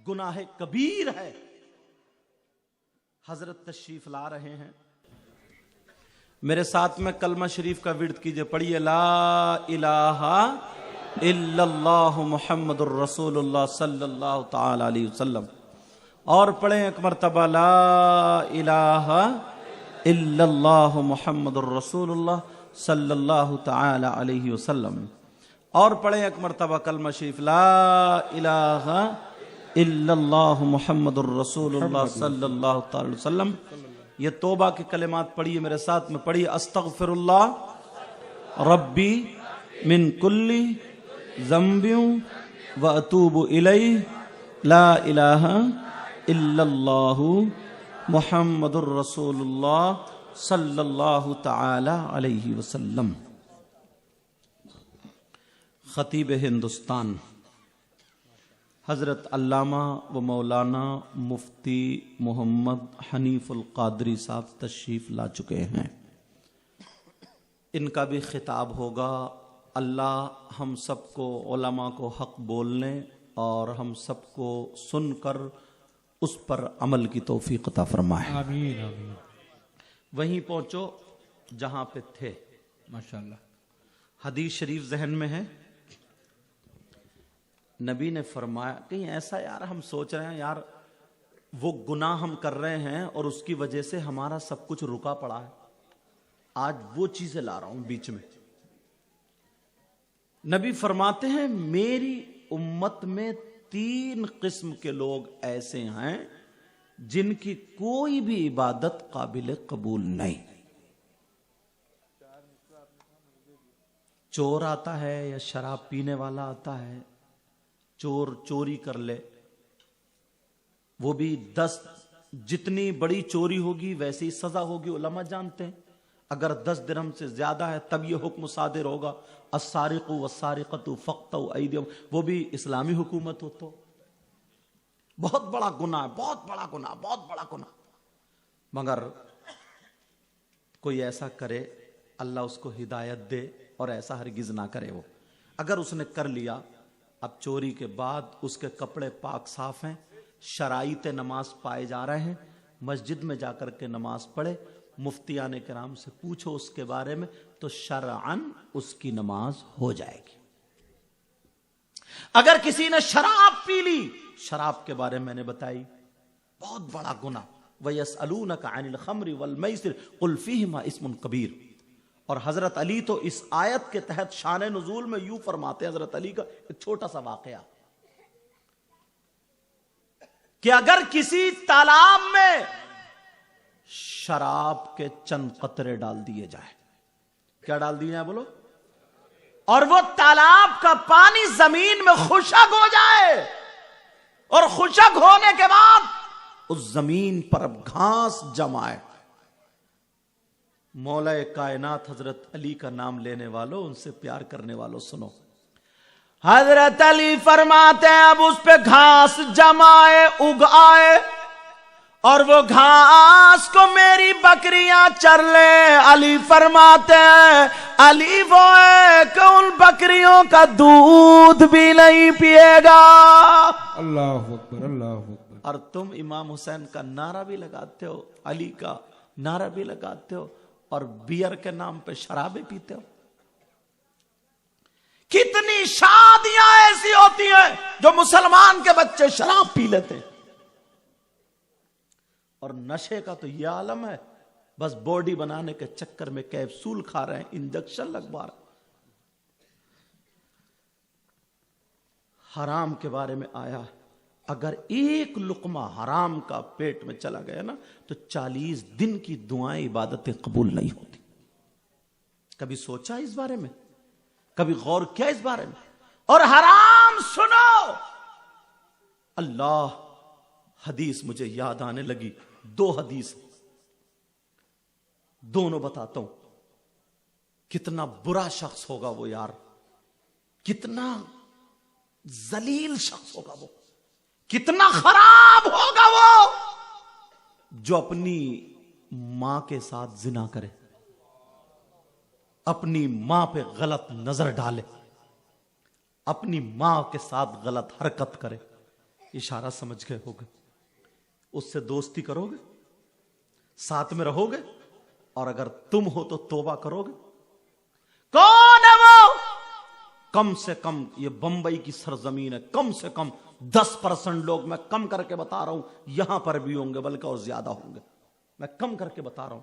گناہ کبیر ہے. حضرت تشریف لا رہے ہیں، میرے ساتھ میں کلمہ شریف کا ورد کیجئے. پڑھیے لا الہ الا اللہ محمد الرسول اللہ صلی اللہ تعالی علیہ وسلم. اور پڑھیں ایک مرتبہ لا الہ الا اللہ محمد الرسول اللہ صلی اللہ تعالی علیہ وسلم. اور پڑھیں ایک مرتبہ کلمہ شریف لا الہ الا اللہ محمد الرسول اللہ صلی اللہ تعالی علیہ وسلم. یہ توبہ کے کلمات پڑھیے میرے ساتھ میں. پڑھیے استغفر اللہ ربی من کل ذنب واتوب الیہ لا الہ الا اللہ محمد الرسول اللہ صلی اللہ تعالی علیہ وسلم. خطیب ہندوستان حضرت علامہ و مولانا مفتی محمد حنیف القادری صاحب تشریف لا چکے ہیں. ان کا بھی خطاب ہوگا. اللہ ہم سب کو علماء کو حق بولنے اور ہم سب کو سن کر اس پر عمل کی توفیق عطا فرمائے. آمین آمین. وہیں پہنچو جہاں پہ تھے. ماشاءاللہ. حدیث شریف ذہن میں ہے. نبی نے فرمایا کہیں ایسا یار ہم سوچ رہے ہیں یار وہ گناہ ہم کر رہے ہیں اور اس کی وجہ سے ہمارا سب کچھ رکا پڑا ہے. آج وہ چیزیں لا رہا ہوں بیچ میں. نبی فرماتے ہیں میری امت میں 3 قسم کے لوگ ایسے ہیں جن کی کوئی بھی عبادت قابل قبول نہیں. چور آتا ہے یا شراب پینے والا آتا ہے، چور چوری کر لے، وہ بھی 10 جتنی بڑی چوری ہوگی ویسی سزا ہوگی. علماء جانتے ہیں اگر 10 درہم سے زیادہ ہے تب یہ حکم صادر ہوگا السارق والسارقۃ فاقطعوا ایدیہم. وہ بھی اسلامی حکومت ہو تو بہت بڑا گناہ، بہت بڑا گناہ، بہت بڑا گناہ. مگر کوئی ایسا کرے اللہ اس کو ہدایت دے اور ایسا ہرگز نہ کرے. وہ اگر اس نے کر لیا، اب چوری کے بعد اس کے کپڑے پاک صاف ہیں، شرائط نماز پائے جا رہے ہیں، مسجد میں جا کر کے نماز پڑھے، مفتیان کرام سے پوچھو اس کے بارے میں تو شرعاً اس کی نماز ہو جائے گی. اگر کسی نے شراب پی لی، شراب کے بارے میں نے بتائی بہت بڑا گناہ. وَيَسْأَلُونَكَ عَنِ الْخَمْرِ وَالْمَيْسِرِ قُلْ فِيهِمَا اسْمٌ کبیر. اور حضرت علی تو اس آیت کے تحت شان نزول میں یوں فرماتے ہیں. حضرت علی کا ایک چھوٹا سا واقعہ کہ اگر کسی تالاب میں شراب کے چند قطرے ڈال دیے جائے، کیا ڈال دیے جائے بولو، اور وہ تالاب کا پانی زمین میں خشک ہو جائے اور خشک ہونے کے بعد اس زمین پر اب گھاس جمائے. مولا کائنات حضرت علی کا نام لینے والوں، ان سے پیار کرنے والوں سنو. حضرت علی فرماتے ہیں اب اس پہ گھاس جمائے، اگائے، اور وہ گھاس کو میری بکریاں چر لیں. علی فرماتے ہیں علی وہ ہے کہ ان بکریوں کا دودھ بھی نہیں پیے گا. اللہ اکبر اللہ اکبر. اور تم امام حسین کا نعرہ بھی لگاتے ہو، علی کا نعرہ بھی لگاتے ہو، اور بیئر کے نام پہ شرابیں پیتے ہو. کتنی شادیاں ایسی ہوتی ہیں جو مسلمان کے بچے شراب پی لیتے ہیں. اور نشے کا تو یہ عالم ہے، بس باڈی بنانے کے چکر میں کیپسول کھا رہے ہیں، انجیکشن لگوا رہے ہیں. حرام کے بارے میں آیا اگر ایک لقمہ حرام کا پیٹ میں چلا گیا نا تو 40 دن کی دعائیں عبادتیں قبول نہیں ہوتی. کبھی سوچا اس بارے میں؟ کبھی غور کیا اس بارے میں؟ اور حرام سنو. اللہ، حدیث مجھے یاد آنے لگی، 2 حدیث دونوں بتاتا ہوں. کتنا برا شخص ہوگا وہ یار، کتنا ذلیل شخص ہوگا وہ، کتنا خراب ہوگا وہ جو اپنی ماں کے ساتھ زنا کرے، اپنی ماں پہ غلط نظر ڈالے، اپنی ماں کے ساتھ غلط حرکت کرے۔ اشارہ سمجھ گئے ہوگے؟ اس سے دوستی کرو گے، ساتھ میں رہو گے، اور اگر تم ہو تو توبہ کرو گے؟ کون ہے وہ؟ کم سے کم یہ بمبئی کی سرزمین ہے، کم سے کم 10% لوگ، میں کم کر کے بتا رہا ہوں، یہاں پر بھی ہوں گے بلکہ اور زیادہ ہوں گے، میں کم کر کے بتا رہا ہوں۔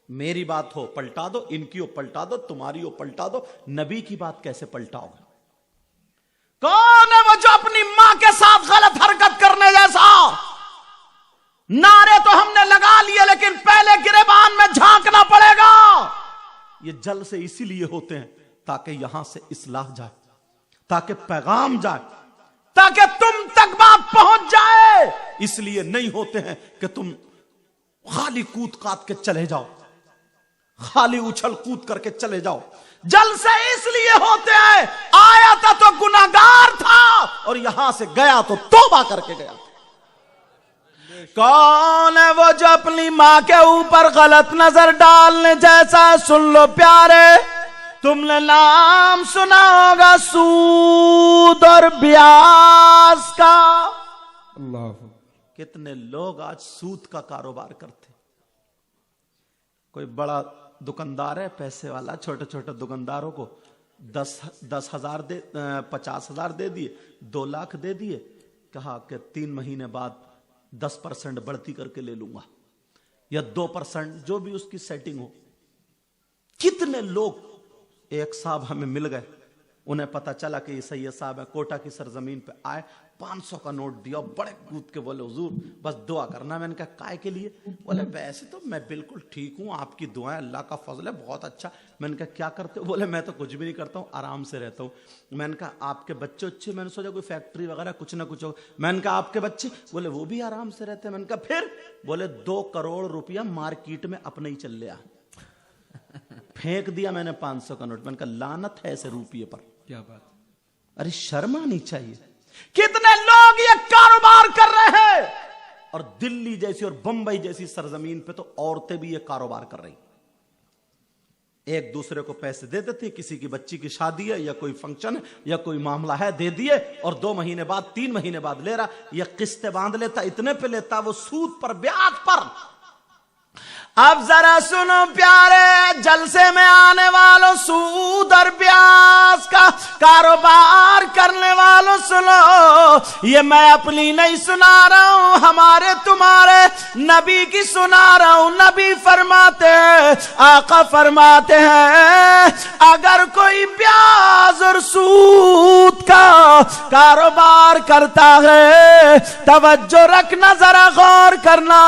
میری بات ہو پلٹا دو، ان کی ہو پلٹا دو، تمہاری ہو پلٹا دو، نبی کی بات کیسے پلٹاؤ گے؟ کون ہے وہ جو اپنی ماں کے ساتھ غلط حرکت کرنے جیسا؟ نعرے تو ہم نے لگا لیے لیکن پہلے گریبان میں جھانکنا پڑے گا۔ یہ جل سے اسی لیے ہوتے ہیں تاکہ یہاں سے اصلاح جائے، تاکہ پیغام جائے، تاکہ تم تک بات پہنچ جائے۔ اس لیے نہیں ہوتے ہیں کہ تم خالی کود کات کے چلے جاؤ، خالی اچھل کود کر کے چلے جاؤ۔ جل سے اس لیے ہوتے ہیں، آیا تھا تو گناہگار تھا اور یہاں سے گیا تو توبہ کر کے گیا۔ کون ہے وہ جو اپنی ماں کے اوپر غلط نظر ڈالنے جیسا؟ سن لو پیارے، تم نے نام سنا ہوگا سود اور بیاج کا۔ اللہ، کتنے لوگ آج سود کا کاروبار کرتے۔ کوئی بڑا دکاندار ہے، پیسے والا، چھوٹے چھوٹے دکانداروں کو 10,000 دے 50,000 دے دیے، 2 لاکھ دے دیے، کہا کہ 3 مہینے بعد 10% بڑھتی کر کے لے لوں گا، یا 2%، جو بھی اس کی سیٹنگ ہو۔ کتنے لوگ، ایک صاحب ہمیں مل گئے، انہیں پتا چلا کہ یہ سید صاحب ہے، کوٹا کی سرزمین پہ آئے، 500 کا نوٹ دیا، بڑے کود کے بولے حضور بس دعا کرنا۔ میں نے کہا کائے کے لیے؟ بولے ویسے تو میں بالکل ٹھیک ہوں، آپ کی دعائیں، اللہ کا فضل ہے، بہت اچھا۔ میں نے کہا کیا کرتے ہو؟ بولے میں تو کچھ بھی نہیں کرتا ہوں، آرام سے رہتا ہوں۔ میں نے کہا آپ کے بچے اچھے؟ میں نے سوچا کوئی فیکٹری وغیرہ کچھ نہ کچھ ہو۔ میں نے کہا آپ کے بچے؟ بولے وہ بھی آرام سے رہتے ہیں۔ میں نے کہا پھر؟ بولے 2 کروڑ روپیہ مارکیٹ میں اپنے ہی چل لیا، پھینک دیا میں نے 500 کا نوٹ۔ میں نے کہا لعنت ہے ایسے روپیے پر۔ کیا بات! ارے شرم آنی چاہیے۔ کتنے لوگ یہ کاروبار کر رہے ہیں، اور دلی جیسی اور بمبئی جیسی سرزمین پہ تو عورتیں بھی یہ کاروبار کر رہی، ایک دوسرے کو پیسے دے دیتی، کسی کی بچی کی شادی ہے یا کوئی فنکشن ہے یا کوئی معاملہ ہے، دے دیے، اور 2 مہینے بعد 3 مہینے بعد لے رہا، یہ قسطیں باندھ لیتا، اتنے پہ لیتا، وہ سود پر بیاج پر۔ اب ذرا سنو پیارے، جلسے میں آنے والوں، سود اور بیاج کا کاروبار کرنے والوں سنو، یہ میں اپنی نہیں سنا رہا ہوں، ہمارے تمہارے نبی کی سنا رہا ہوں۔ نبی فرماتے ہیں، آقا فرماتے ہیں، اگر کوئی بیاج اور سود کا کاروبار کرتا ہے، توجہ رکھنا، ذرا غور کرنا،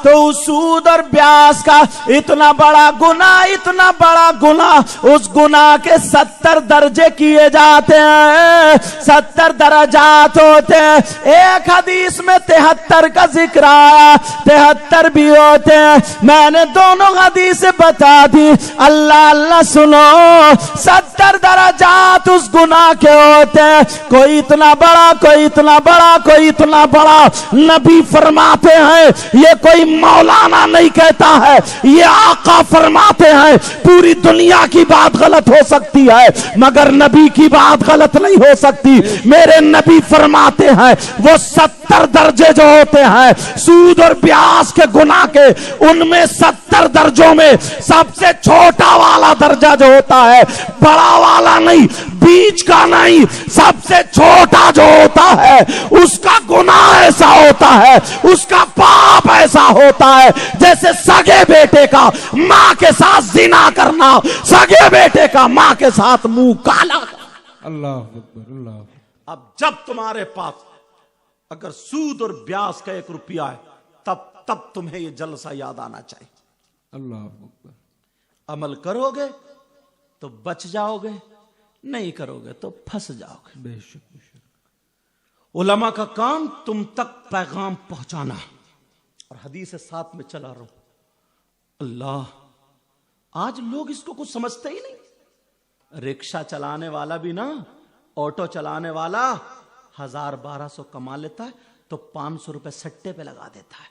تو سود اور بیاج کا اتنا بڑا گناہ، اتنا بڑا گناہ، اس گناہ کے 70 درجے کیے جاتے ہیں، 70 درجات ہوتے ہیں۔ ایک حدیث میں 73 کا ذکر آیا، 73 بھی ہوتے ہیں۔ میں نے دونوں حدیث بتا دی۔ اللہ اللہ سنو، 70 درجات اس گناہ کے ہوتے ہیں، کوئی اتنا بڑا، کوئی اتنا بڑا، کوئی اتنا بڑا۔ نبی فرماتے ہیں، یہ کوئی مولانا نہیں کہتا ہے، یہ آقا فرماتے ہیں، پوری دنیا کی بات غلط ہو سکتی ہے مگر نبی کی بات غلط نہیں ہو سکتی۔ میرے نبی فرماتے ہیں، وہ 70 درجے جو ہوتے ہیں سود اور بیاج کے گناہ کے، ان میں 70 درجوں میں سب سے چھوٹا والا درجہ جو ہوتا ہے، بڑا والا نہیں، بیچ کا نہیں، سب سے چھوٹا جو ہوتا ہے، اس کا گناہ ایسا ہوتا ہے، اس کا پاپ ایسا ہوتا ہے جیسے سگے بیٹے کا ماں کے ساتھ زنا کرنا، سگے بیٹے کا ماں کے ساتھ منہ کالا کرنا۔ اللہ اکبر، اللہ اکبر۔ اب جب تمہارے پاس اگر سود اور بیاج کا 1 روپیہ ہے، تب تمہیں یہ جلسہ یاد آنا چاہیے۔ اللہ اکبر۔ عمل کرو گے تو بچ جاؤ گے، نہیں کرو گے تو پھنس جاؤ گے۔ بے شک بے شک۔ علماء کا کام تم تک پیغام پہنچانا، اور حدیث 7 میں چلا رہو، اللہ آج لوگ اس کو کچھ سمجھتے ہی نہیں. رکشہ چلانے والا بھی نا, آٹو چلانے والا 1000-1200 کما لیتا ہے تو 500 روپے سٹے پہ لگا دیتا ہے,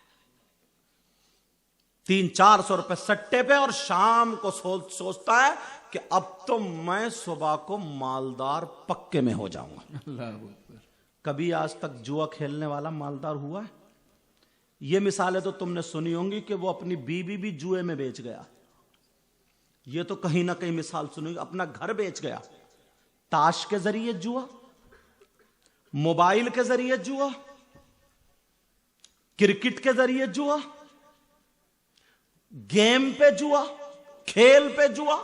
300-400 روپے سٹے پہ, اور شام کو سوچتا ہے کہ اب تو میں صبح کو مالدار پکے میں ہو جاؤں گا. کبھی آج تک جوا کھیلنے والا مالدار ہوا ہے؟ یہ مثالیں تو تم نے سنی ہوں گی کہ وہ اپنی بیوی بھی جوئے میں بیچ گیا. یہ تو کہیں نہ کہیں مثال سنی, اپنا گھر بیچ گیا. تاش کے ذریعے جوا, موبائل کے ذریعے جوا, کرکٹ کے ذریعے جوا, گیم پہ جوا, کھیل پہ جوا,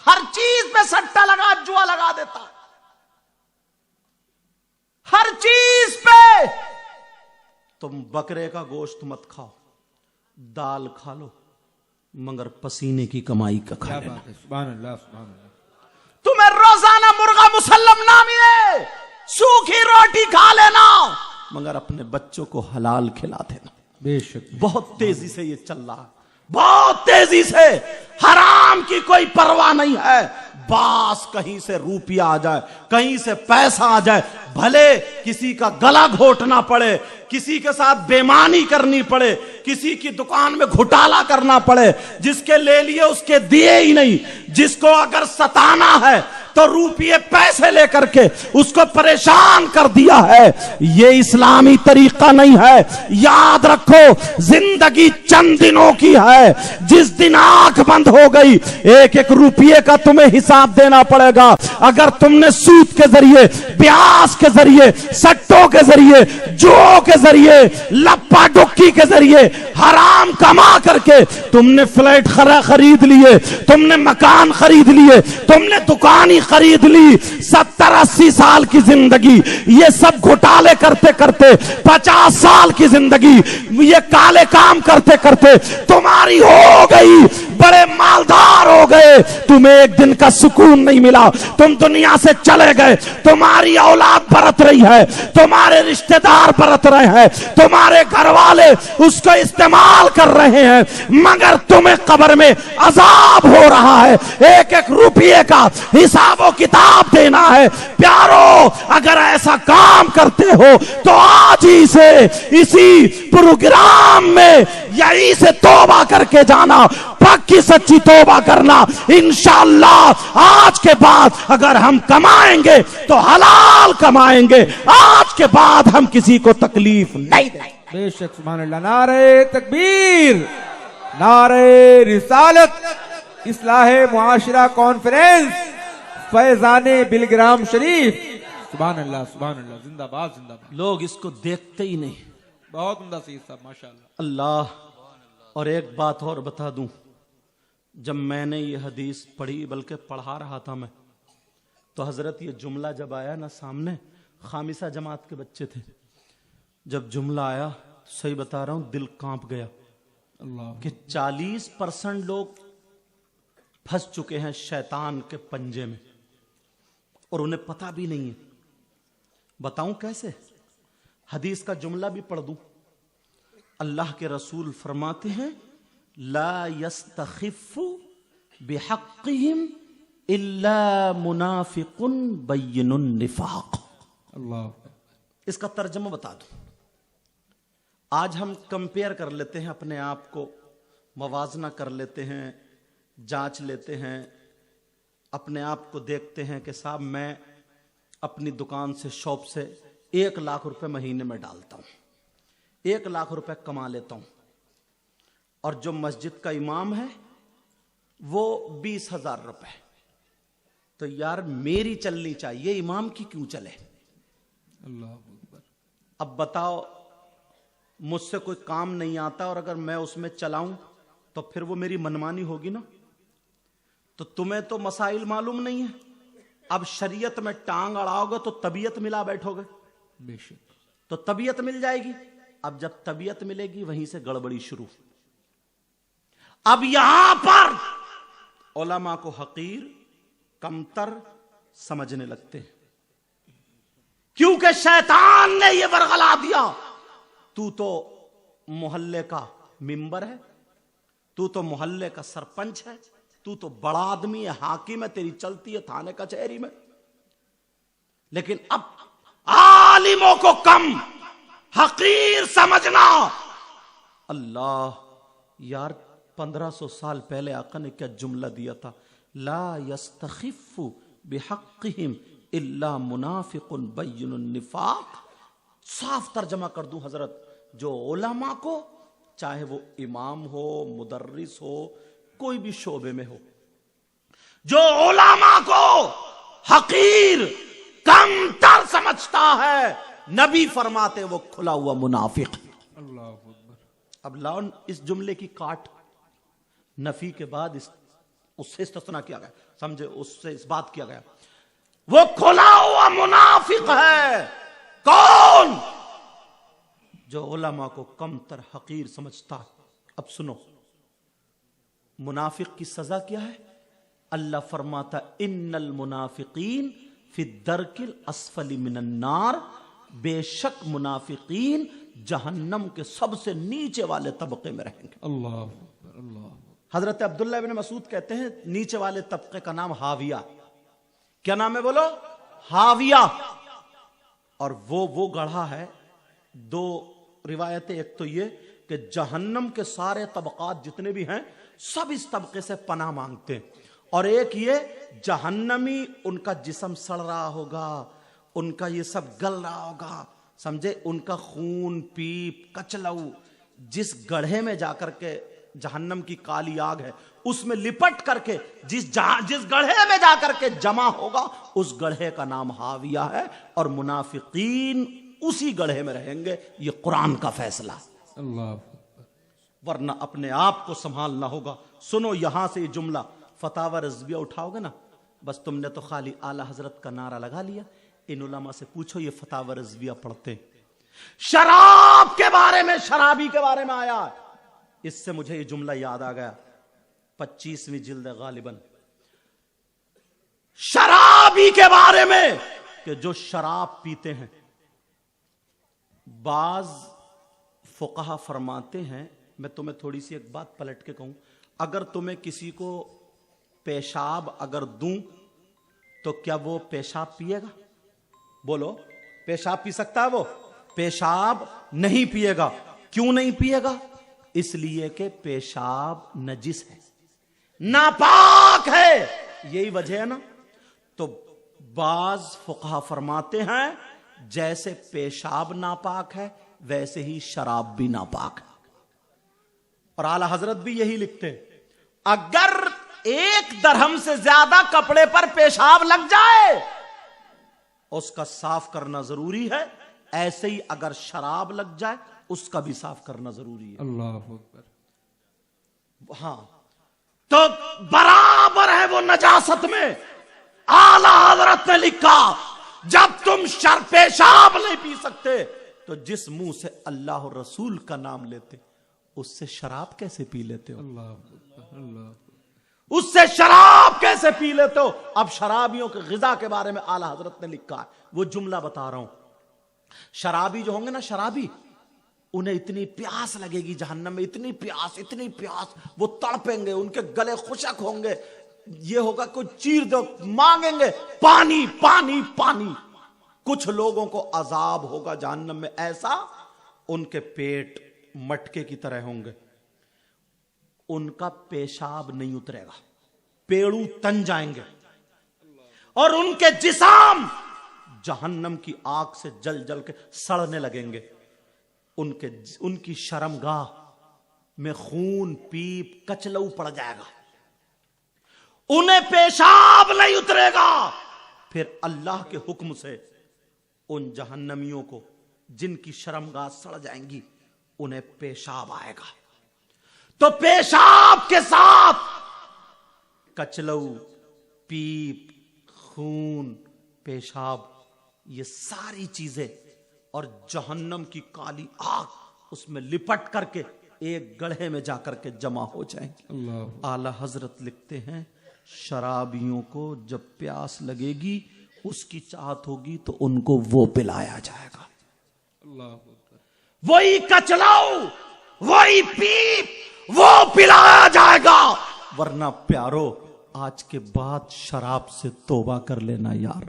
ہر چیز پہ سٹا لگا جوا لگا دیتا, ہر چیز پہ. تم بکرے کا گوشت مت کھاؤ, دال کھا لو, مگر پسینے کی کمائی کا کھا لینا. سبحان اللہ سبحان اللہ. تمہیں روزانہ مرغا مسلم نہ ملے, سوکھی روٹی کھا لینا, مگر اپنے بچوں کو حلال کھلا دینا. بے شک بہت تیزی سے یہ چل رہا ہے, بہت تیزی سے. حرام کی کوئی پرواہ نہیں ہے. باس کہیں سے روپیہ آ جائے, کہیں سے پیسہ آ جائے, بھلے کسی کا گلا گھونٹنا پڑے, کسی کے ساتھ بےمانی کرنی پڑے, کسی کی دکان میں گھٹالا کرنا پڑے, جس کے لے لیے اس کے دیے ہی نہیں, جس کو اگر ستانا ہے تو روپیے پیسے لے کر کے اس کو پریشان کر دیا ہے. یہ اسلامی طریقہ نہیں ہے. یاد رکھو, زندگی چند دنوں کی ہے. جس دن آنکھ بند ہو گئی, ایک ایک روپیے کا تمہیں حساب دینا پڑے گا. اگر تم نے سود کے ذریعے, بیاس کے ذریعے, سٹوں کے ذریعے, جو کے ذریعے, لپا ڈکی کے ذریعے حرام کما کر کے تم نے فلیٹ خرید لیے, تم نے مکان خرید لیے, تم نے دکانی خرید لی, 70-80 سال کی زندگی, یہ سب گھٹالے کرتے کرتے 50 سال کی زندگی, یہ کالے کام کرتے کرتے تمہاری ہو گئی, بڑے مالدار ہو گئے, تمہیں ایک دن کا سکون نہیں ملا, تم دنیا سے چلے گئے, تمہاری اولاد برت رہی ہے, تمہارے رشتہ دار برت رہے ہیں, تمہارے گھر والے اس کو استعمال کر رہے ہیں, مگر تمہیں قبر میں عذاب ہو رہا ہے. ایک ایک روپیے کا حساب و کتاب دینا ہے. پیارو, اگر ایسا کام کرتے ہو تو آج ہی سے اسی پروگرام میں یہی سے توبہ کر کے جانا, پکی سچی توبہ کرنا. انشاءاللہ آج کے بعد اگر ہم کمائیں گے تو حلال کمائیں گے, آج کے بعد ہم کسی کو تکلیف نہیں دیں گے. بے شک سبحان اللہ. نعرہ تکبیر, نعرہ رسالت, اصلاح معاشرہ کانفرنس, فیضان بلگرام شریف. سبحان اللہ سبحان اللہ. زندہ باد زندہ باد. لوگ اس کو دیکھتے ہی نہیں. بہت عمدہ سید صاحب, ماشاءاللہ. اللہ. اور ایک بات اور بتا دوں, جب میں نے یہ حدیث پڑھی, بلکہ پڑھا رہا تھا میں, تو حضرت یہ جملہ جب آیا نا سامنے, خامسہ جماعت کے بچے تھے, جب جملہ آیا, صحیح بتا رہا ہوں, دل کانپ گیا اللہ کہ 40% لوگ پھنس چکے ہیں شیطان کے پنجے میں, اور انہیں پتہ بھی نہیں ہے. بتاؤں کیسے؟ حدیث کا جملہ بھی پڑھ دوں. اللہ کے رسول فرماتے ہیں, لا يستخف بحقهم الا منافق بین النفاق. اللہ. اس کا ترجمہ بتا دوں. آج ہم کمپیئر کر لیتے ہیں اپنے آپ کو, موازنہ کر لیتے ہیں, جانچ لیتے ہیں, اپنے آپ کو دیکھتے ہیں کہ صاحب میں اپنی دکان سے, شاپ سے 1 لاکھ روپے مہینے میں ڈالتا ہوں, 1 لاکھ روپے کما لیتا ہوں, اور جو مسجد کا امام ہے وہ 20,000 روپے. تو یار میری چلنی چاہیے, امام کی کیوں چلے؟ اللہ اکبر. اب بتاؤ, مجھ سے کوئی کام نہیں آتا اور اگر میں اس میں چلاؤں تو پھر وہ میری منمانی ہوگی نا. تو تمہیں تو مسائل معلوم نہیں ہے. اب شریعت میں ٹانگ اڑاؤ گے تو طبیعت ملا بیٹھو گے, بے شک. تو طبیعت مل جائے گی. اب جب طبیعت ملے گی وہیں سے گڑبڑی شروع. اب یہاں پر علماء کو حقیر, کمتر سمجھنے لگتے ہیں, کیونکہ شیطان نے یہ ورغلا دیا, تو محلے کا ممبر ہے, تو محلے کا سرپنچ ہے, تو بڑا آدمی ہے, حاکم ہے, تیری چلتی ہے تھانے کچہری میں. لیکن اب عالموں کو کم حقیر سمجھنا. اللہ یار 1500 سال پہلے آقا نے کیا جملہ دیا تھا, لا یستخف بحقہم الا منافق بین النفاق. صاف ترجمہ کر دوں حضرت, جو علماء کو, چاہے وہ امام ہو, مدرس ہو, کوئی بھی شعبے میں ہو, جو علماء کو حقیر کم تر سمجھتا ہے, نبی فرماتے وہ کھلا ہوا منافق. اللہ اکبر. اب لاؤ اس جملے کی کاٹ, نفی کے بعد اس سے استثناء کیا گیا, سمجھے, اس سے اس بات کیا گیا, وہ کھلا ہوا منافق ہے. کون؟ جو علماء کو کم تر حقیر سمجھتا. اب سنو, منافق کی سزا کیا ہے؟ اللہ فرماتا ان المنافقین فی الدرک الاسفل من النار, بے شک منافقین جہنم کے سب سے نیچے والے طبقے میں رہیں گے. اللہ اکبر. اللہ. حضرت عبداللہ بن مسعود کہتے ہیں نیچے والے طبقے کا نام حاویہ. کیا نام ہے بولو؟ حاویہ. اور وہ گڑھا ہے. دو روایتیں, ایک تو یہ کہ جہنم کے سارے طبقات جتنے بھی ہیں سب اس طبقے سے پناہ مانگتے ہیں, اور ایک یہ جہنمی ان کا جسم سڑ رہا ہوگا, ان کا یہ سب گل رہا ہوگا, سمجھے, ان کا خون پیپ کچلو جس گڑھے میں جا کر کے جہنم کی کالی آگ ہے اس میں لپٹ کر کے جس گڑھے میں جا کر کے جمع ہوگا اس گڑھے کا نام حاویہ ہے, اور منافقین اسی گڑھے میں رہیں گے. یہ قرآن کا فیصلہ. اللہ. ورنہ اپنے آپ کو سنبھالنا ہوگا. سنو یہاں سے یہ جملہ, فتاوی رضویہ اٹھاؤ گے نا, بس تم نے تو خالی اعلی حضرت کا نعرہ لگا لیا. ان علماء سے پوچھو یہ فتاوی رضویہ پڑھتے. شراب کے بارے میں, شرابی کے بارے میں آیا, اس سے مجھے یہ جملہ یاد آ گیا. 25ویں جلد غالباً, شرابی کے بارے میں کہ جو شراب پیتے ہیں. بعض فقہا فرماتے ہیں, میں تمہیں تھوڑی سی ایک بات پلٹ کے کہوں, اگر تمہیں کسی کو پیشاب اگر دوں تو کیا وہ پیشاب پیے گا؟ بولو, پیشاب پی سکتا ہے وہ؟ پیشاب نہیں پیے گا. کیوں نہیں پیے گا؟ اس لیے کہ پیشاب نجس ہے, ناپاک ہے, یہی وجہ ہے نا. تو بعض فقہا فرماتے ہیں جیسے پیشاب ناپاک ہے ویسے ہی شراب بھی ناپاک ہے. اور اعلی حضرت بھی یہی لکھتے, اگر 1 درہم سے زیادہ کپڑے پر پیشاب لگ جائے اس کا صاف کرنا ضروری ہے, ایسے ہی اگر شراب لگ جائے اس کا بھی صاف کرنا ضروری ہے. اللہ اکبر. ہاں, تو برابر ہے وہ نجاست میں. اعلی حضرت نے لکھا جب تم پیشاب نہیں پی سکتے تو جس منہ سے اللہ اور رسول کا نام لیتے اس سے شراب کیسے پی لیتے ہو؟ اللہ. اس سے شراب کیسے پی لیتے ہو؟ اب شرابیوں کے غذا کے بارے میں اعلی حضرت نے لکھا ہے, وہ جملہ بتا رہا ہوں. شرابی جو ہوں گے نا, شرابی, انہیں اتنی پیاس لگے گی جہنم میں, اتنی پیاس, وہ تڑپیں گے, ان کے گلے خشک ہوں گے, یہ ہوگا کوئی چیر دو, مانگیں گے پانی پانی پانی. کچھ لوگوں کو عذاب ہوگا جہنم میں ایسا, ان کے پیٹ مٹکے کی طرح ہوں گے, ان کا پیشاب نہیں اترے گا, پیڑوں تن جائیں گے, اور ان کے جسم جہنم کی آگ سے جل جل کے سڑنے لگیں گے. ان کی شرمگاہ میں خون پیپ کچلو پڑ جائے گا, انہیں پیشاب نہیں اترے گا. پھر اللہ کے حکم سے ان جہنمیوں کو جن کی شرمگاہ سڑ جائیں گی انہیں پیشاب آئے گا. تو پیشاب کے ساتھ کچلو, پیپ, خون, پیشاب, یہ ساری چیزیں اور جہنم کی کالی آگ اس میں لپٹ کر کے ایک گڑھے میں جا کر کے جمع ہو جائیں گے. اعلی حضرت لکھتے ہیں شرابیوں کو جب پیاس لگے گی اس کی چاہت ہوگی تو ان کو وہ پلایا جائے گا. وہی کچلاؤ, وہی پیپ, وہ پلایا جائے گا. ورنہ پیارو آج کے بعد شراب سے توبہ کر لینا یار،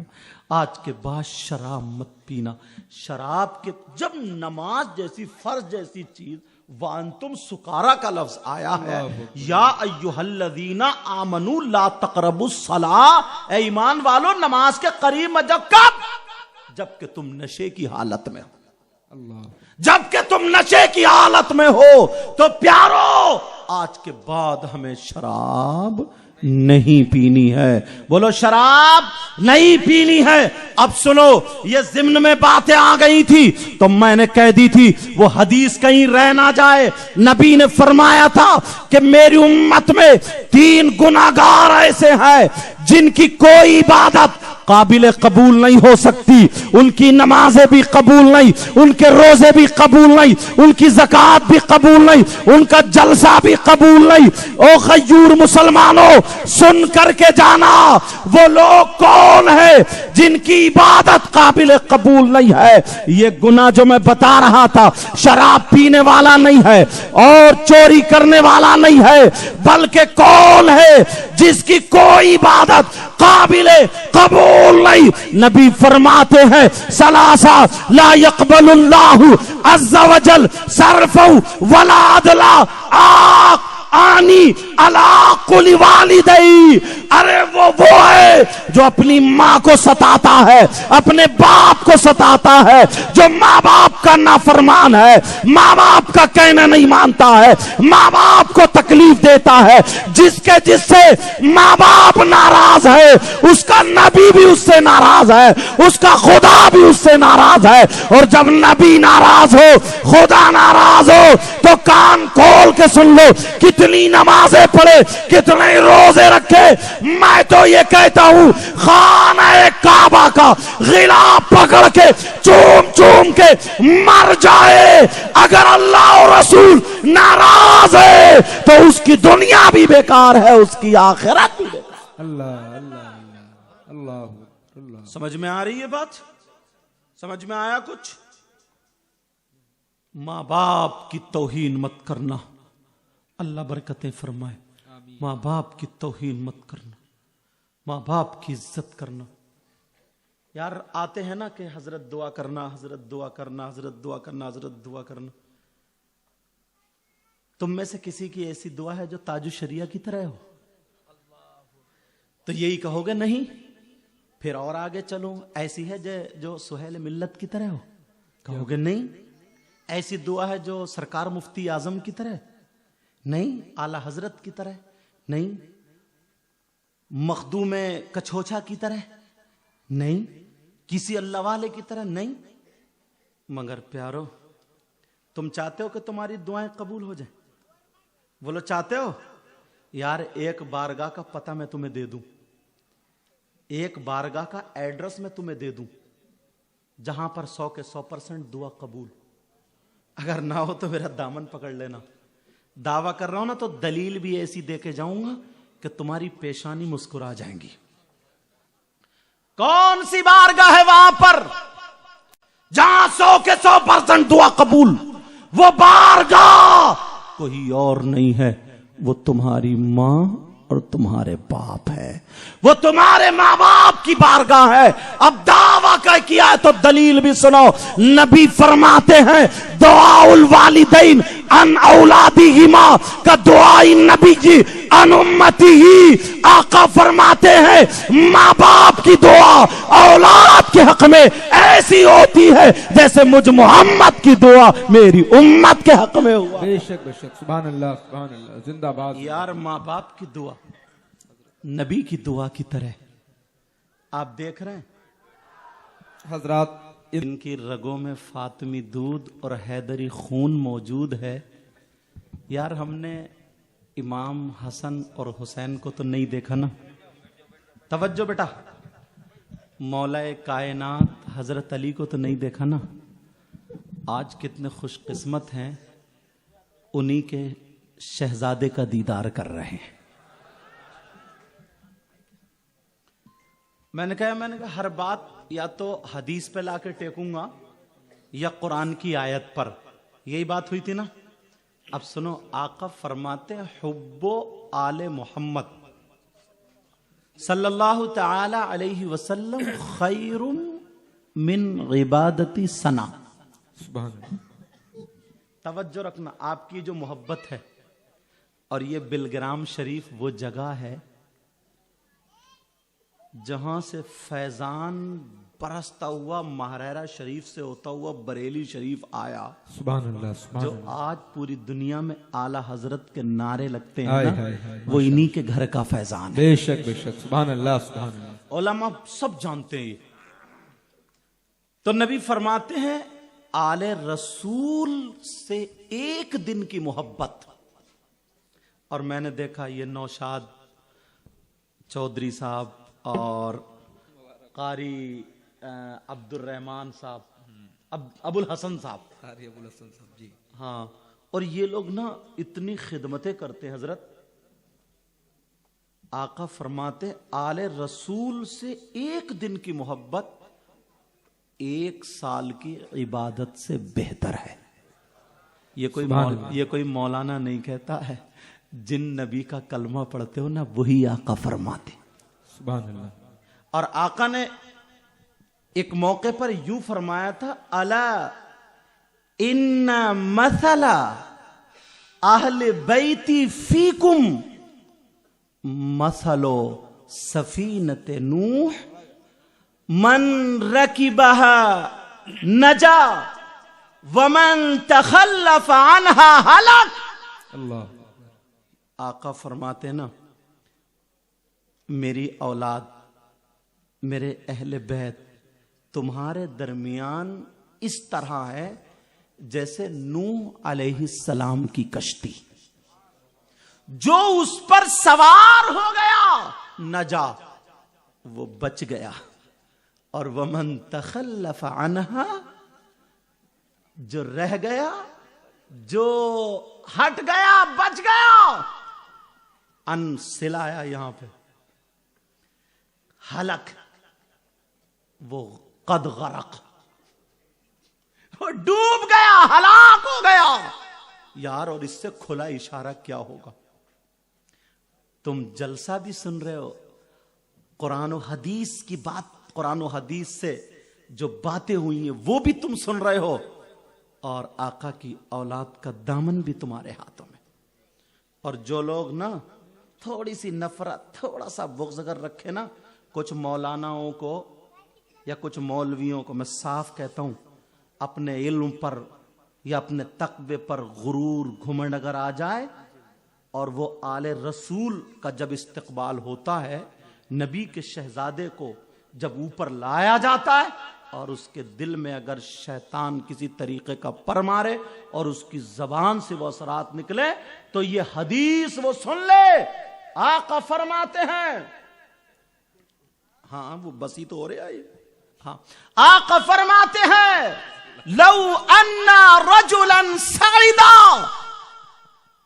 آج کے بعد شراب مت پینا۔ شراب کے جب نماز جیسی فرض جیسی چیز وانتم سکارا کا لفظ آیا ہے، یا ایھا الذین آمنوا لا تقربوا الصلاۃ، اے ایمان والو نماز کے قریب مت جاؤ۔ کب؟ جب کہ تم نشے کی حالت میں ہو، جب کہ تم نشے کی حالت میں ہو۔ تو پیارو آج کے بعد ہمیں شراب نہیں پینی ہے، بولو شراب نہیں پینی ہے۔ اب سنو، یہ ضمن میں باتیں آ گئی تھی تو میں نے کہہ دی تھی وہ حدیث کہیں رہ نہ جائے۔ نبی نے فرمایا تھا کہ میری امت میں 3 گناہگار ایسے ہیں جن کی کوئی عبادت قابل قبول نہیں ہو سکتی، ان کی نمازیں بھی قبول نہیں، ان کے روزے بھی قبول نہیں، ان کی زکوٰۃ بھی قبول نہیں، ان کا جلسہ بھی قبول نہیں۔ او غیور مسلمانوں سن کر کے جانا، وہ لوگ کون ہیں جن کی عبادت قابل قبول نہیں ہے؟ یہ گناہ جو میں بتا رہا تھا شراب پینے والا نہیں ہے اور چوری کرنے والا نہیں ہے، بلکہ کون ہے جس کی کوئی عبادت قابل قبول نہیں۔ نبی فرماتے ہیں ثلاثہ لا يقبل اللہ عز وجل صرفا ولا عدلا، آق آنی علی کل والدی، ارے وہ ہے جو اپنی ماں کو ستاتا ہے، اپنے باپ کو ستاتا ہے، جو ماں باپ کا نافرمان ہے، ماں باپ کا کہنا نہیں مانتا ہے، ماں باپ کو تکلیف دیتا ہے، جس سے ماں باپ ناراض ہے اس کا نبی بھی اس سے ناراض ہے، اس کا خدا بھی اس سے ناراض ہے۔ اور جب نبی ناراض ہو، خدا ناراض ہو تو کان کھول کے سن لو، کتنی نمازیں پڑھے، کتنے روزے رکھے، میں تو یہ کہتا ہوں خانہ کعبہ کا غلاف پکڑ کے چوم چوم کے مر جائے، اگر اللہ اور رسول ناراض ہے تو اس کی دنیا بھی بیکار ہے، اس کی آخرت بھی بیکار۔ اللہ اللہ اللہ اللہ۔ سمجھ میں آ رہی ہے بات؟ سمجھ میں آیا کچھ؟ ماں باپ کی توہین مت کرنا، اللہ برکتیں فرمائے۔ ماں باپ کی توہین مت کرنا، ماں باپ کی عزت کرنا۔ یار آتے ہیں نا کہ حضرت دعا کرنا، حضرت دعا کرنا، حضرت دعا کرنا، حضرت دعا کرنا۔ تم میں سے کسی کی ایسی دعا ہے جو تاج الشریعہ کی طرح ہو؟ تو یہی کہو گے نہیں، پھر اور آگے چلو، ایسی ہے جو سہیل ملت کی طرح ہو؟ کہو گے نہیں۔ ایسی دعا ہے جو سرکار مفتی اعظم کی طرح؟ نہیں۔ اعلی حضرت کی طرح؟ نہیں۔ مخدوم کچھوچا کی طرح؟ نہیں۔ کسی اللہ والے کی طرح؟ نہیں۔ مگر پیارو تم چاہتے ہو کہ تمہاری دعائیں قبول ہو جائیں؟ بولو چاہتے ہو؟ یار ایک بارگاہ کا پتہ میں تمہیں دے دوں، ایک بارگاہ کا ایڈریس میں تمہیں دے دوں جہاں پر 100 کے 100% دعا قبول۔ اگر نہ ہو تو میرا دامن پکڑ لینا، دعویٰ کر رہا ہوں نا تو دلیل بھی ایسی دے کے جاؤں گا کہ تمہاری پیشانی مسکرا جائیں گی۔ کون سی بارگاہ ہے وہاں پر جہاں 100 کے 100% دعا قبول؟ وہ بارگاہ کوئی اور نہیں ہے، وہ تمہاری ماں اور تمہارے باپ ہے، وہ تمہارے ماں باپ کی بارگاہ ہے۔ اب دعویٰ کیا ہے تو دلیل بھی سنو۔ نبی فرماتے ہیں دعاء الوالدین ان اولادہما کا دعائی نبی جی ان امتی ہی۔ آقا فرماتے ہیں ماں باپ کی دعا اولاد کے حق میں ایسی ہوتی ہے جیسے مجھ محمد کی دعا میری امت کے حق میں ہوا۔ بے شک بے شک، سبحان اللہ سبحان اللہ، زندہ باد۔ یار ماں باپ کی دعا نبی کی دعا کی طرح آپ دیکھ رہے ہیں حضرات، ان کی رگوں میں فاطمی دودھ اور حیدری خون موجود ہے۔ یار ہم نے امام حسن اور حسین کو تو نہیں دیکھا نا، توجہ بیٹا، مولا کائنات حضرت علی کو تو نہیں دیکھا نا۔ آج کتنے خوش قسمت ہیں، انہی کے شہزادے کا دیدار کر رہے ہیں۔ میں نے کہا ہر بات یا تو حدیث پہ لا کے ٹیکوں گا یا قرآن کی آیت پر، یہی بات ہوئی تھی نا اب سنو، آقا فرماتے ہیں حب آل محمد صلی اللہ تعالی علیہ وسلم خیر من عبادتی سنا. سبحان اللہ. توجہ رکھنا، آپ کی جو محبت ہے، اور یہ بلگرام شریف وہ جگہ ہے جہاں سے فیضان برستا ہوا مہریرہ شریف سے ہوتا ہوا بریلی شریف آیا. سبحان اللہ. سبحان جو اللہ. آج پوری دنیا میں اعلی حضرت کے نعرے لگتے ہائے ہیں نا، ہائے ہائے، وہ انہی کے گھر کا فیضان ہے. بے شک بے شک. سبحان اللہ. سبحان اللہ. علماء سب جانتے ہیں یہ. تو نبی فرماتے ہیں آل رسول سے ایک دن کی محبت. اور میں نے دیکھا یہ نوشاد چودھری صاحب اور قاری عبد الرحمان صاحب، ابو الحسن صاحب، جی ہاں، اور یہ لوگ نا اتنی خدمتیں کرتے ہیں. حضرت آقا فرماتے آل رسول سے ایک دن کی محبت 1 سال کی عبادت سے بہتر ہے. یہ کوئی مولانا نہیں کہتا ہے، جن نبی کا کلمہ پڑھتے ہو نا وہی آقا فرماتے. سبحان اللہ. اور آقا نے ایک موقع پر یوں فرمایا تھا، الا ان مثل اہل بیتی فیکم مثل سفینۃ نوح من رکبها نجا ومن تخلف عنها ہلک. اللہ. آقا فرماتے نا میری اولاد، میرے اہل بیت تمہارے درمیان اس طرح ہے جیسے نوح علیہ السلام کی کشتی. جو اس پر سوار ہو گیا نجا، وہ بچ گیا، اور ومن تخلف عنہا، جو رہ گیا، جو ہٹ گیا، بچ گیا، ان سلایا یہاں پہ ہلک، وہ قد غرق، وہ ڈوب گیا، ہلاک ہو گیا. یار اور اس سے کھلا اشارہ کیا ہوگا؟ تم جلسہ بھی سن رہے ہو، قرآن و حدیث کی بات، قرآن و حدیث سے جو باتیں ہوئی ہیں وہ بھی تم سن رہے ہو، اور آقا کی اولاد کا دامن بھی تمہارے ہاتھوں میں. اور جو لوگ نا تھوڑی سی نفرت، تھوڑا سا بغض اگر رکھے نا کچھ مولاناؤں کو یا کچھ مولویوں کو، میں صاف کہتا ہوں، اپنے علم پر یا اپنے تقوی پر غرور، گھمنڈ اگر آ جائے، اور وہ آل رسول کا جب استقبال ہوتا ہے، نبی کے شہزادے کو جب اوپر لایا جاتا ہے، اور اس کے دل میں اگر شیطان کسی طریقے کا پر مارے اور اس کی زبان سے وہ اثرات نکلے، تو یہ حدیث وہ سن لے. آقا فرماتے ہیں، ہاں وہ بسی تو ہو رہے آئے، ہاں آقا فرماتے ہیں لو ان رجلا سعیدا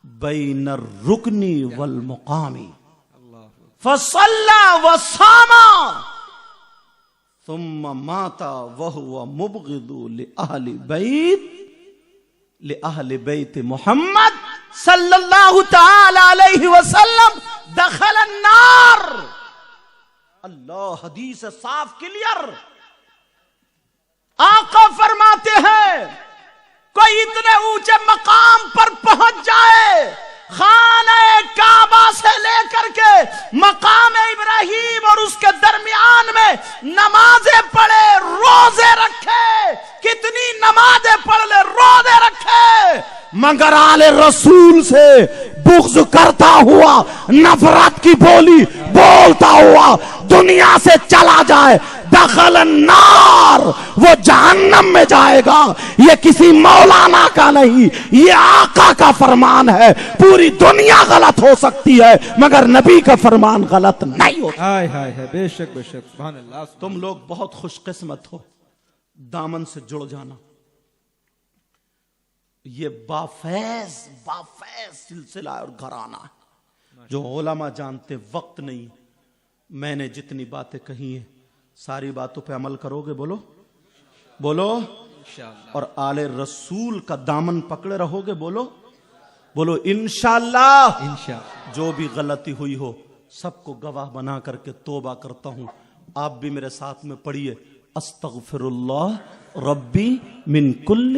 بین الرکن والمقام فصلى وصام ثم مات وهو مبغض لأهل بیت محمد صلی اللہ تعالی علیہ وسلم دخل النار. اللہ، حدیث صاف کلیئر. آقا فرماتے ہیں کوئی اتنے اونچے مقام پر پہنچ جائے، خانہ کعبہ سے لے کر کے مقام ابراہیم اور اس کے درمیان میں نمازیں پڑھے، روزے رکھے، کتنی نمازیں پڑھ لے، روزے رکھے، مگر آل رسول سے بغض کرتا ہوا، نفرت کی بولی بولتا ہوا دنیا سے چلا جائے، دخل النار، وہ جہنم میں جائے گا. یہ کسی مولانا کا نہیں، یہ آقا کا فرمان ہے. پوری دنیا غلط ہو سکتی ہے مگر نبی کا فرمان غلط نہیں ہوتا. ہائے ہائے ہائے، بے شک بے شک. سبحان اللہ. تم لوگ بہت خوش قسمت ہو، دامن سے جڑ جانا. یہ بافیض سلسلہ اور گھرانہ ہے جو علماء جانتے. وقت نہیں، میں نے جتنی باتیں کہی ہیں ساری باتوں پہ عمل کرو گے؟ بولو بولو. اور آل رسول کا دامن پکڑے رہو گے؟ بولو. بولو انشاءاللہ انشاءاللہ جو بھی غلطی ہوئی ہو سب کو گواہ بنا کر کے توبہ کرتا ہوں. آپ بھی میرے ساتھ میں پڑھیے استغفر اللہ ربی من کل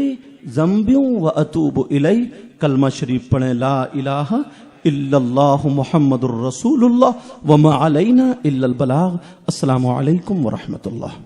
ذنب و اتوب الیہ. کلمہ شریف پڑھیں لا الہ الا اللہ محمد الرسول اللہ وما علینا الا البلاغ. السلام علیکم ورحمۃ اللہ.